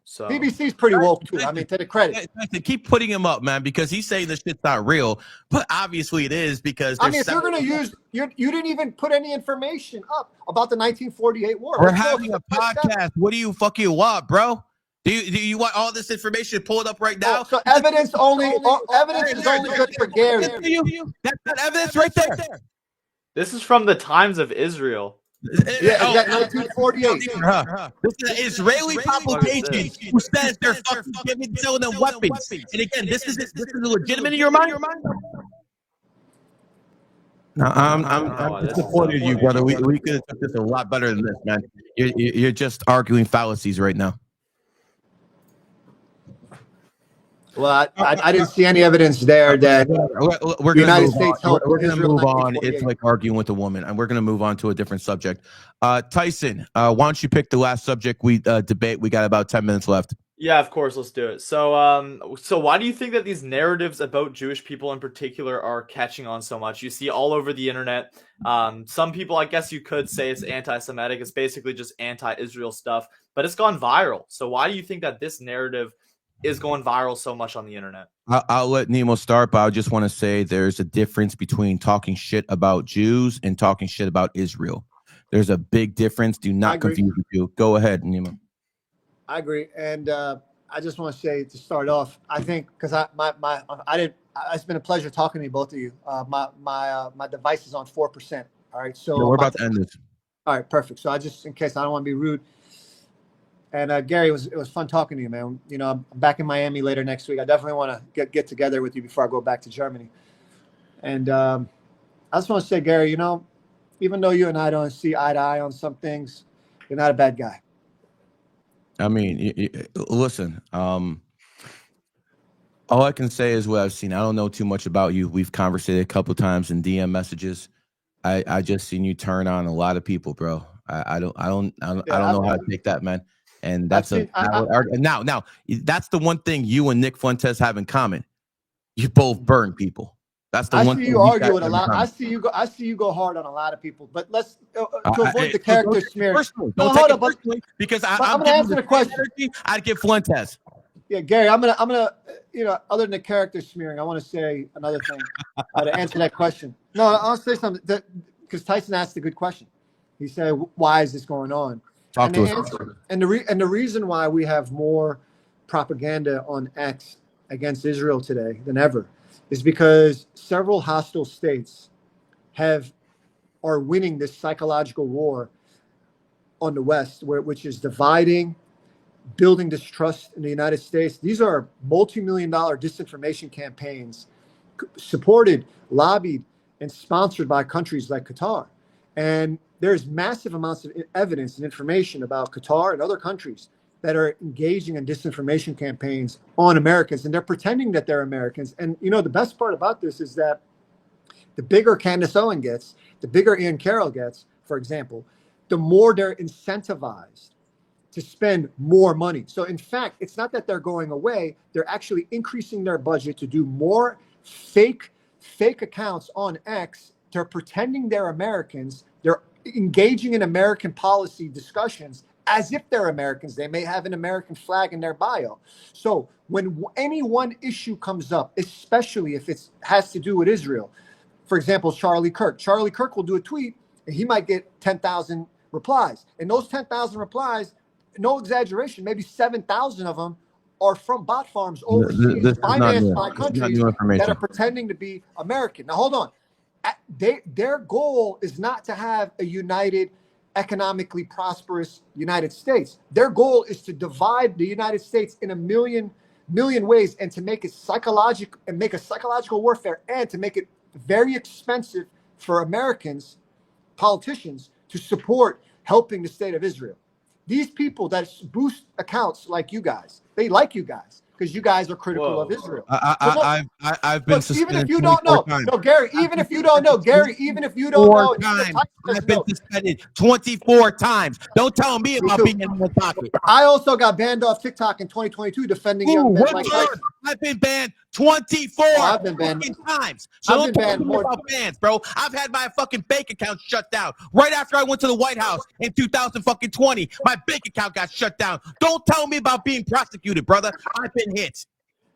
So BBC's pretty woke too. I mean, to the credit. Keep putting him up, man, because he's saying this shit's not real, but obviously it is because. I mean, if you're going to use, you didn't even put any information up about the 1948 war. We're having a podcast. What do you fucking want, bro? Do you want all this information pulled up right now? So evidence is only good for Gary. That's evidence right there. This is from the Times of Israel. Yeah, 1948. This is an Israeli publication who says they're fucking selling them weapons. And again, this is legitimate in your mind? No, I'm disappointed in you, brother. We could have took this a lot better than this, man. You're just arguing fallacies right now. Well, I didn't see any evidence there that we're going to move on. It's like arguing with a woman, and we're going to move on to a different subject. Tyson, why don't you pick the last subject we debate? We got about 10 minutes left. Yeah, of course. Let's do it. So why do you think that these narratives about Jewish people in particular are catching on so much? You see all over the internet. Some people, I guess you could say it's anti-Semitic. It's basically just anti-Israel stuff, but it's gone viral. So why do you think that this narrative is going viral so much on the internet? I'll let Nemo start, but I just want to say there's a difference between talking shit about Jews and talking shit about Israel. There's a big difference. Do not confuse the two. Go ahead, Nemo. I agree, and I just want to say to start off, I think because it's been a pleasure talking to you, both of you. My device is on 4%. All right, so we're about to end this. All right, perfect. So in case I don't want to be rude. And Gary, it was fun talking to you, man. You know, I'm back in Miami later next week. I definitely want to get together with you before I go back to Germany. And I just want to say, Gary, you know, even though you and I don't see eye to eye on some things, you're not a bad guy. I mean, listen, all I can say is what I've seen. I don't know too much about you. We've conversated a couple of times in DM messages. I just seen you turn on a lot of people, bro. I don't know how to take that, man. And that's now that's the one thing you and Nick Fuentes have in common. You both burn people. That's the one thing you argue with a lot. I see you go hard on a lot of people. But let's to avoid the character smear. Don't take it personally, because I'm going to answer the question. I'd give Fuentes. Yeah, Gary, I'm gonna other than the character smearing, I want to say another thing to answer that question. No, I'll say something because Tyson asked a good question. He said, "Why is this going on?" And the reason why we have more propaganda on X against Israel today than ever is because several hostile states are winning this psychological war on the West, which is dividing, building distrust in the United States. These are multi-million-dollar disinformation campaigns supported, lobbied, and sponsored by countries like Qatar. And there's massive amounts of evidence and information about Qatar and other countries that are engaging in disinformation campaigns on Americans, and they're pretending that they're Americans. And you know, the best part about this is that the bigger Candace Owen gets, the bigger Ian Carroll gets, for example, the more they're incentivized to spend more money. So in fact, it's not that they're going away. They're actually increasing their budget to do more fake accounts on X. They're pretending they're Americans. They're engaging in American policy discussions as if they're Americans. They may have an American flag in their bio. So when any one issue comes up, especially if it has to do with Israel, for example, Charlie Kirk will do a tweet and he might get 10,000 replies. And those 10,000 replies, no exaggeration, maybe 7,000 of them are from bot farms overseas, financed by countries that are pretending to be American. Now, hold on. Their goal is not to have a united, economically prosperous United States. Their goal is to divide the United States in a million ways and to make it psychological warfare, and to make it very expensive for Americans, politicians, to support helping the state of Israel. These people that boost accounts like you guys, they like you guys because you guys are critical of Israel. I've been even if you don't know, no, Gary, even if you don't know, I've been suspended 24 times. Don't tell me about being in the pocket. I also got banned off TikTok in 2022 defending young men like Tyson. I've been banned 24 times. So don't tell me about bans, bro. I've had my fucking bank account shut down right after I went to the White House in 2020. My bank account got shut down. Don't tell me about being prosecuted, brother. I've been hit.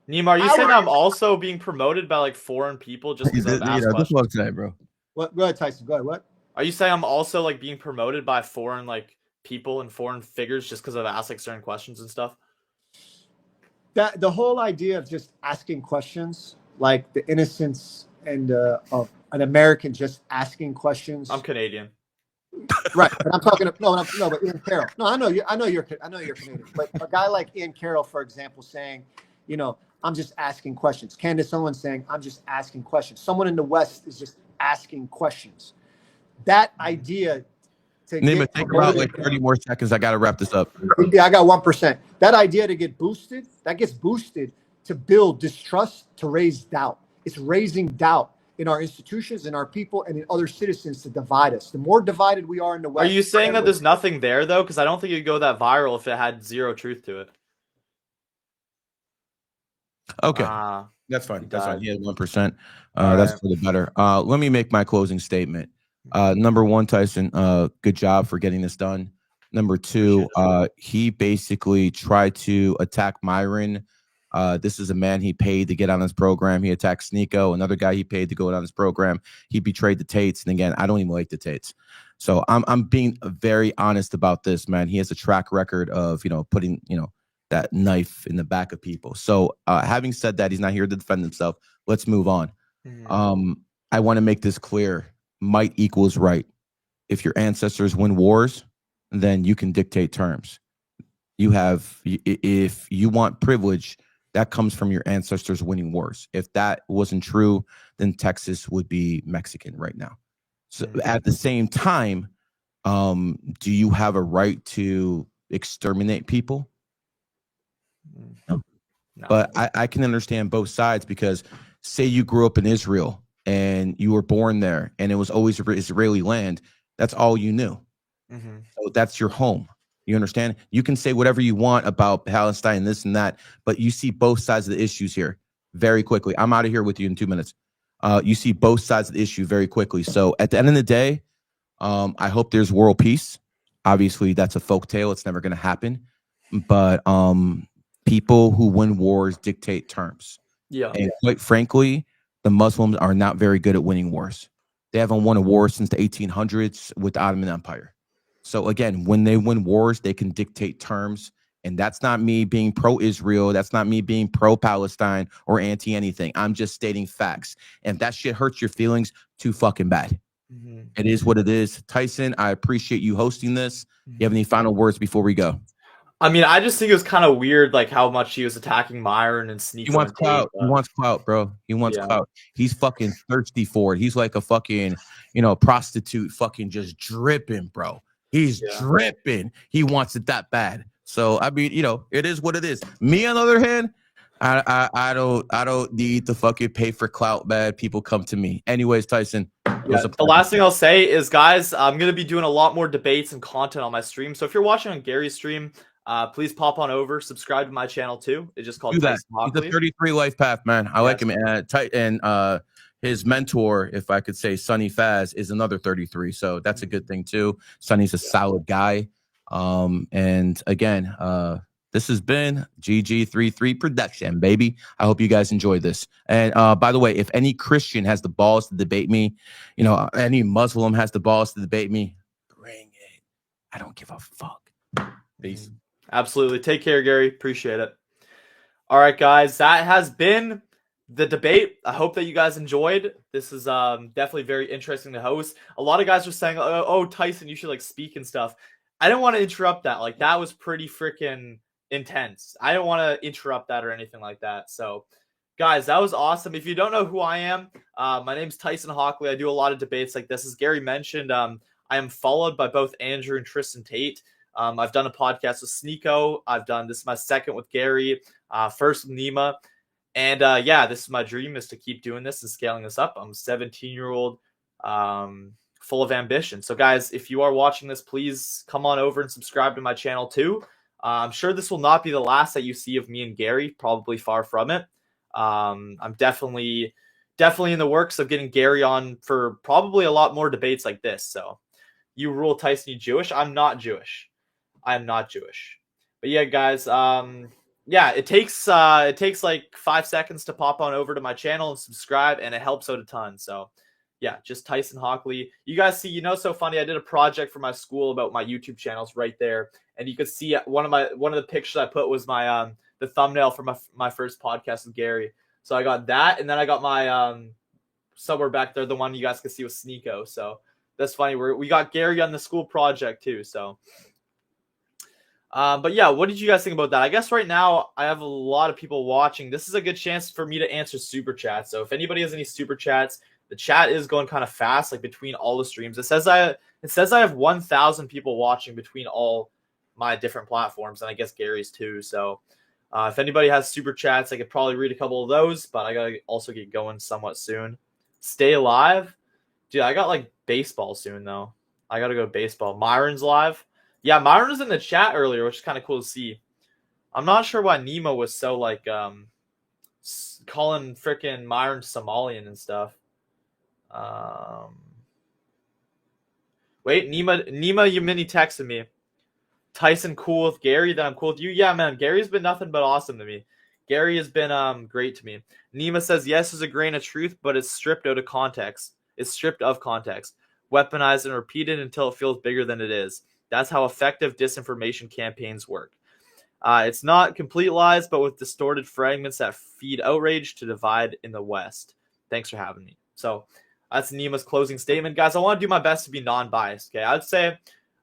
Nima, are you saying I'm also being promoted by like foreign people just because I've asked questions? Today, bro. What? Go ahead, Tyson. Go ahead. What? Are you saying I'm also like being promoted by foreign like people and foreign figures just because I've asked like certain questions and stuff? That the whole idea of just asking questions, like the innocence and of an American just asking questions. I'm Canadian, right? But I'm talking but Ian Carroll. No, I know you're Canadian. But a guy like Ian Carroll, for example, saying, I'm just asking questions. Candace Owens saying, I'm just asking questions. Someone in the West is just asking questions. That idea. Nima, take about like 30 more seconds. I got to wrap this up. Yeah, I got 1%. That idea to get boosted, that gets boosted to build distrust, to raise doubt. It's raising doubt in our institutions, in our people, and in other citizens to divide us. The more divided we are in the West. Are you saying that there's nothing there, though? Because I don't think it'd go that viral if it had zero truth to it. Okay. That's fine. That's fine. He had 1%. That's for the better. Let me make my closing statement. Number one, Tyson, good job for getting this done. Number two, he basically tried to attack Myron. This is a man he paid to get on his program. He attacked Sneeko, another guy he paid to go on his program. He betrayed the Tates. And again, I don't even like the Tates. So I'm being very honest about this, man. He has a track record of, putting, that knife in the back of people. So having said that, he's not here to defend himself. Let's move on. I want to make this clear. Might equals right. If your ancestors win wars, then you can dictate terms. If you want privilege, that comes from your ancestors winning wars. If that wasn't true, then Texas would be Mexican right now. So at the same time, do you have a right to exterminate people? No. But I can understand both sides, because say you grew up in Israel and you were born there and it was always Israeli land. That's all you knew. So that's your home. You understand? You can say whatever you want about Palestine, this and that, but you see both sides of the issues here very quickly. I'm out of here with you in 2 minutes. You see both sides of the issue very quickly. So at the end of the day, I hope there's world peace. Obviously, that's a folktale. It's never going to happen. But people who win wars dictate terms. Yeah. And quite frankly, the Muslims are not very good at winning wars. They haven't won a war since the 1800s with the Ottoman Empire. So again, when they win wars, they can dictate terms. And that's not me being pro-Israel. That's not me being pro-Palestine or anti-anything. I'm just stating facts. And if that shit hurts your feelings, too fucking bad. It is what it is. Tyson, I appreciate you hosting this. You have any final words before we go? I mean, I just think it was kind of weird, like how much he was attacking Myron and Sneeko. He wants clout. He wants clout, bro. He wants clout. He's fucking thirsty for it. He's like a fucking, prostitute, fucking just dripping, bro. He's dripping. He wants it that bad. So I mean, it is what it is. Me, on the other hand, I don't need to fucking pay for clout, man. People come to me. Anyways, Tyson, Yeah, the last thing I'll say is, guys, I'm going to be doing a lot more debates and content on my stream. So if you're watching on Gary's stream, please pop on over, subscribe to my channel too. It's just called Do that. Tyson Hockley. He's a 33 life path, man. I like him. And his mentor, if I could say, Sonny Faz, is another 33. So that's a good thing too. Sonny's a solid guy. And again, this has been GG33 production, baby. I hope you guys enjoyed this. And by the way, if any Christian has the balls to debate me, you know, any Muslim has the balls to debate me, bring it. I don't give a fuck. Peace. Absolutely. Take care, Gary. Appreciate it. All right, guys. That has been the debate. I hope that you guys enjoyed. This is definitely very interesting to host. A lot of guys were saying, oh, Tyson, you should like speak and stuff. I didn't want to interrupt that. Like, that was pretty freaking intense. I didn't want to interrupt that or anything like that. So, guys, that was awesome. If you don't know who I am, my name's Tyson Hockley. I do a lot of debates like this. As Gary mentioned, I am followed by both Andrew and Tristan Tate. I've done a podcast with Sneeko. This is my second with Gary, first with Nima. And yeah, this is my dream, is to keep doing this and scaling this up. I'm a 17-year-old full of ambition. So guys, if you are watching this, please come on over and subscribe to my channel too. I'm sure this will not be the last that you see of me and Gary, probably far from it. I'm definitely in the works of getting Gary on for probably a lot more debates like this. So you rule, Tyson, you Jewish? I'm not Jewish. I'm not Jewish. But yeah, guys, yeah, it takes like 5 seconds to pop on over to my channel and subscribe, and it helps out a ton. So yeah, just Tyson Hockley. You guys see, so funny. I did a project for my school about my YouTube channels right there, and you could see one of the pictures I put was my the thumbnail for my first podcast with Gary. So I got that, and then I got my somewhere back there, the one you guys can see with Sneeko. So that's funny. We got Gary on the school project too. So. But yeah, what did you guys think about that? I guess right now I have a lot of people watching. This is a good chance for me to answer super chats. So if anybody has any super chats, the chat is going kind of fast, like between all the streams. It says I have 1,000 people watching between all my different platforms, and I guess Gary's too. So if anybody has super chats, I could probably read a couple of those, but I gotta also get going somewhat soon. Stay alive, dude. I got like baseball soon though. I gotta go baseball. Myron's live. Yeah, Myron was in the chat earlier, which is kind of cool to see. I'm not sure why Nima was so like calling freaking Myron Somalian and stuff. Wait, Nima Yamini texted me. Tyson cool with Gary, then I'm cool with you. Yeah, man, Gary's been nothing but awesome to me. Gary has been great to me. Nima says yes is a grain of truth, but it's stripped out of context. It's stripped of context, weaponized and repeated until it feels bigger than it is. That's how effective disinformation campaigns work. It's not complete lies, but with distorted fragments that feed outrage to divide in the West. Thanks for having me. So that's Nima's closing statement. Guys, I want to do my best to be non-biased. Okay, I would say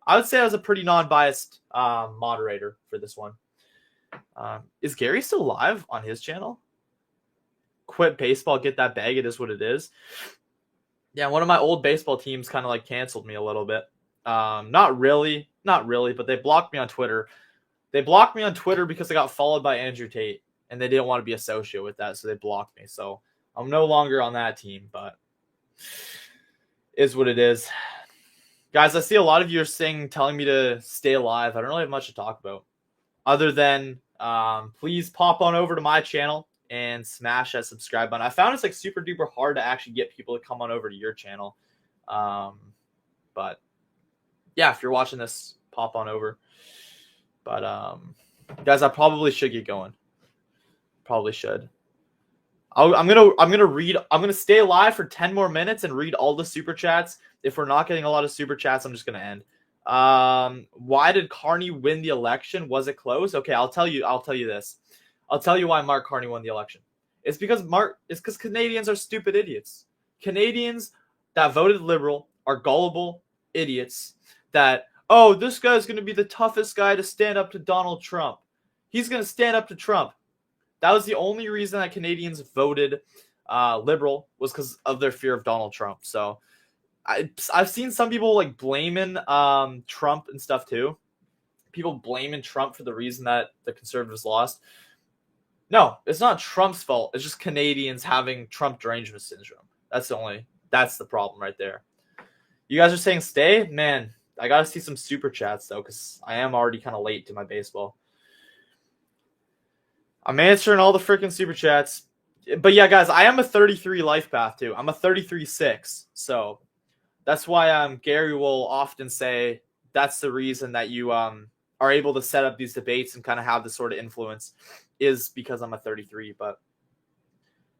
I was a pretty non-biased moderator for this one. Is Gary still live on his channel? Quit baseball, get that bag. It is what it is. Yeah, one of my old baseball teams kind of like canceled me a little bit. Not really, but they blocked me on Twitter. They blocked me on Twitter because I got followed by Andrew Tate, and they didn't want to be associated with that, so they blocked me. So I'm no longer on that team, but is what it is. Guys, I see a lot of you are telling me to stay alive. I don't really have much to talk about, other than please pop on over to my channel and smash that subscribe button. I found it's like super duper hard to actually get people to come on over to your channel, but yeah, if you're watching this, pop on over. But guys, I probably should get going. Probably should. I'm gonna stay alive for 10 more minutes and read all the super chats. If we're not getting a lot of super chats, I'm just gonna end. Why did Carney win the election? Was it close? Okay, I'll tell you this. I'll tell you why Mark Carney won the election. It's because Canadians are stupid idiots. Canadians that voted Liberal are gullible idiots that, oh, this guy's going to be the toughest guy to stand up to Donald Trump. He's going to stand up to Trump. That was the only reason that Canadians voted Liberal, was because of their fear of Donald Trump. So I've seen some people like blaming Trump and stuff too. People blaming Trump for the reason that the Conservatives lost. No, it's not Trump's fault. It's just Canadians having Trump derangement syndrome. That's That's the problem right there. You guys are saying stay? Man, I got to see some super chats, though, because I am already kind of late to my baseball. I'm answering all the freaking super chats. But yeah, guys, I am a 33 life path, too. I'm a 33-6. So that's why Gary will often say that's the reason that you are able to set up these debates and kind of have this sort of influence is because I'm a 33. But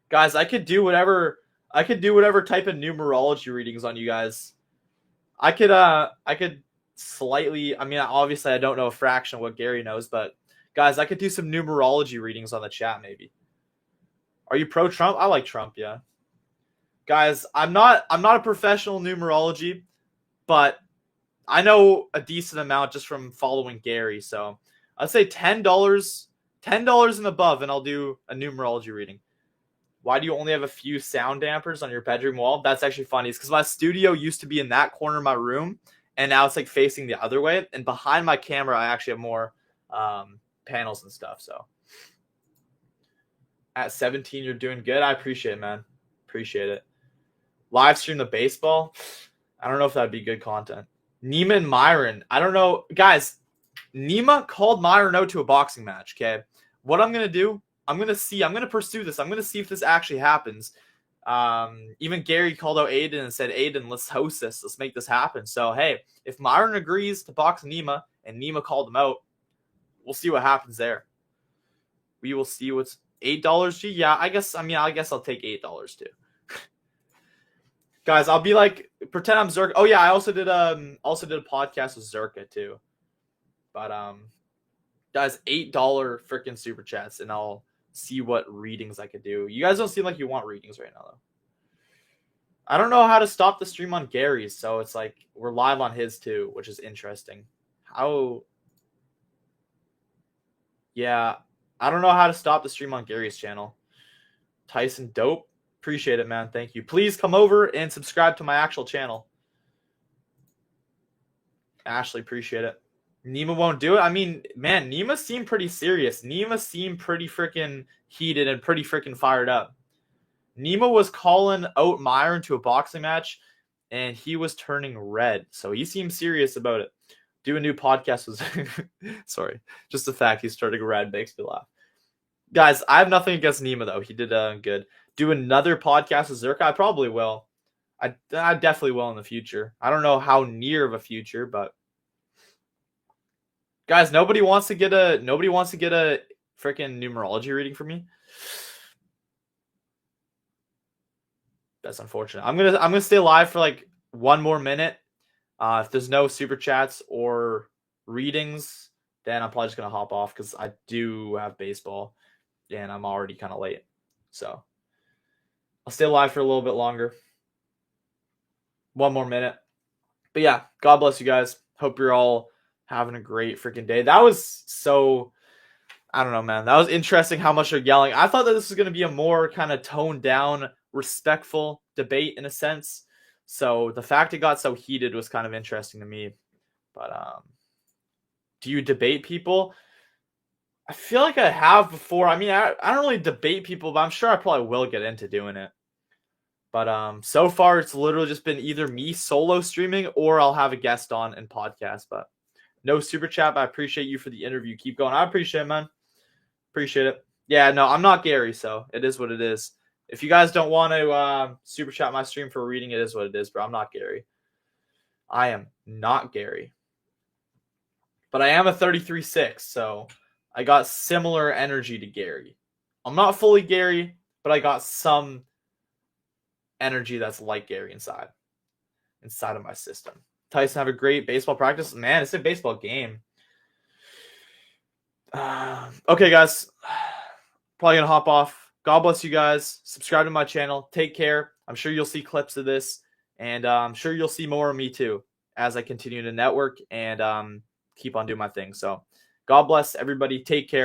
guys, I could do whatever type of numerology readings on you guys. I could slightly, I mean, obviously I don't know a fraction of what Gary knows, but guys, I could do some numerology readings on the chat maybe. Are you pro Trump? I like Trump, yeah. Guys, I'm not a professional numerology, but I know a decent amount just from following Gary. So I'd say $10 and above, and I'll do a numerology reading. Why do you only have a few sound dampers on your bedroom wall? That's actually funny. It's because my studio used to be in that corner of my room, and now it's like facing the other way. And behind my camera, I actually have more panels and stuff. So at 17, you're doing good. I appreciate it, man. Appreciate it. Live stream the baseball. I don't know if that'd be good content. Nima and Myron. I don't know. Guys, Nima called Myron out to a boxing match, okay? What I'm going to do, I'm going to pursue this. I'm going to see if this actually happens. Even Gary called out Aiden and said, Aiden, let's host this. Let's make this happen. So, hey, if Myron agrees to box Nima and Nima called him out, we'll see what happens there. We will see what's $8 G. Yeah, I guess I'll take $8 too. Guys, I'll be like, pretend I'm Zerka. Oh yeah, I also did a podcast with Zerka too. But guys, $8 freaking super chats, and I'll see what readings I could do. You guys don't seem like you want readings right now though. I don't know how to stop the stream on Gary's, so it's like we're live on his too, which is interesting. Yeah, I don't know how to stop the stream on Gary's channel. Tyson dope. Appreciate it, man. Thank you. Please come over and subscribe to my actual channel. Ashley, appreciate it. Nima won't do it. I mean, man, Nima seemed pretty serious. Nima seemed pretty freaking heated and pretty freaking fired up. Nima was calling out Myron to a boxing match, and he was turning red. So he seemed serious about it. Do a new podcast was sorry. Just the fact he's turning red makes me laugh. Guys, I have nothing against Nima, though. He did good. Do another podcast with Zerka? I probably will. I definitely will in the future. I don't know how near of a future, but guys, nobody wants to get a freaking numerology reading from me. That's unfortunate. I'm gonna stay live for like one more minute. If there's no super chats or readings, then I'm probably just gonna hop off because I do have baseball, and I'm already kind of late. So I'll stay live for a little bit longer. One more minute. But yeah, God bless you guys. Hope you're all having a great freaking day. That was so, I don't know, man. That was interesting how much they're yelling. I thought that this was going to be a more kind of toned down, respectful debate in a sense. So the fact it got so heated was kind of interesting to me. But do you debate people? I feel like I have before. I mean, I don't really debate people, but I'm sure I probably will get into doing it. But so far, it's literally just been either me solo streaming or I'll have a guest on and podcast. But no super chat, but I appreciate you for the interview. Keep going. I appreciate it, man. Appreciate it. Yeah, no, I'm not Gary, so it is what it is. If you guys don't want to super chat my stream for a reading, it is what it is, bro. I'm not Gary. I am not Gary. But I am a 33-6, so I got similar energy to Gary. I'm not fully Gary, but I got some energy that's like Gary inside of my system. Tyson, have a great baseball practice. Man, it's a baseball game. Okay, guys. Probably going to hop off. God bless you guys. Subscribe to my channel. Take care. I'm sure you'll see clips of this. And I'm sure you'll see more of me too as I continue to network and keep on doing my thing. So God bless everybody. Take care.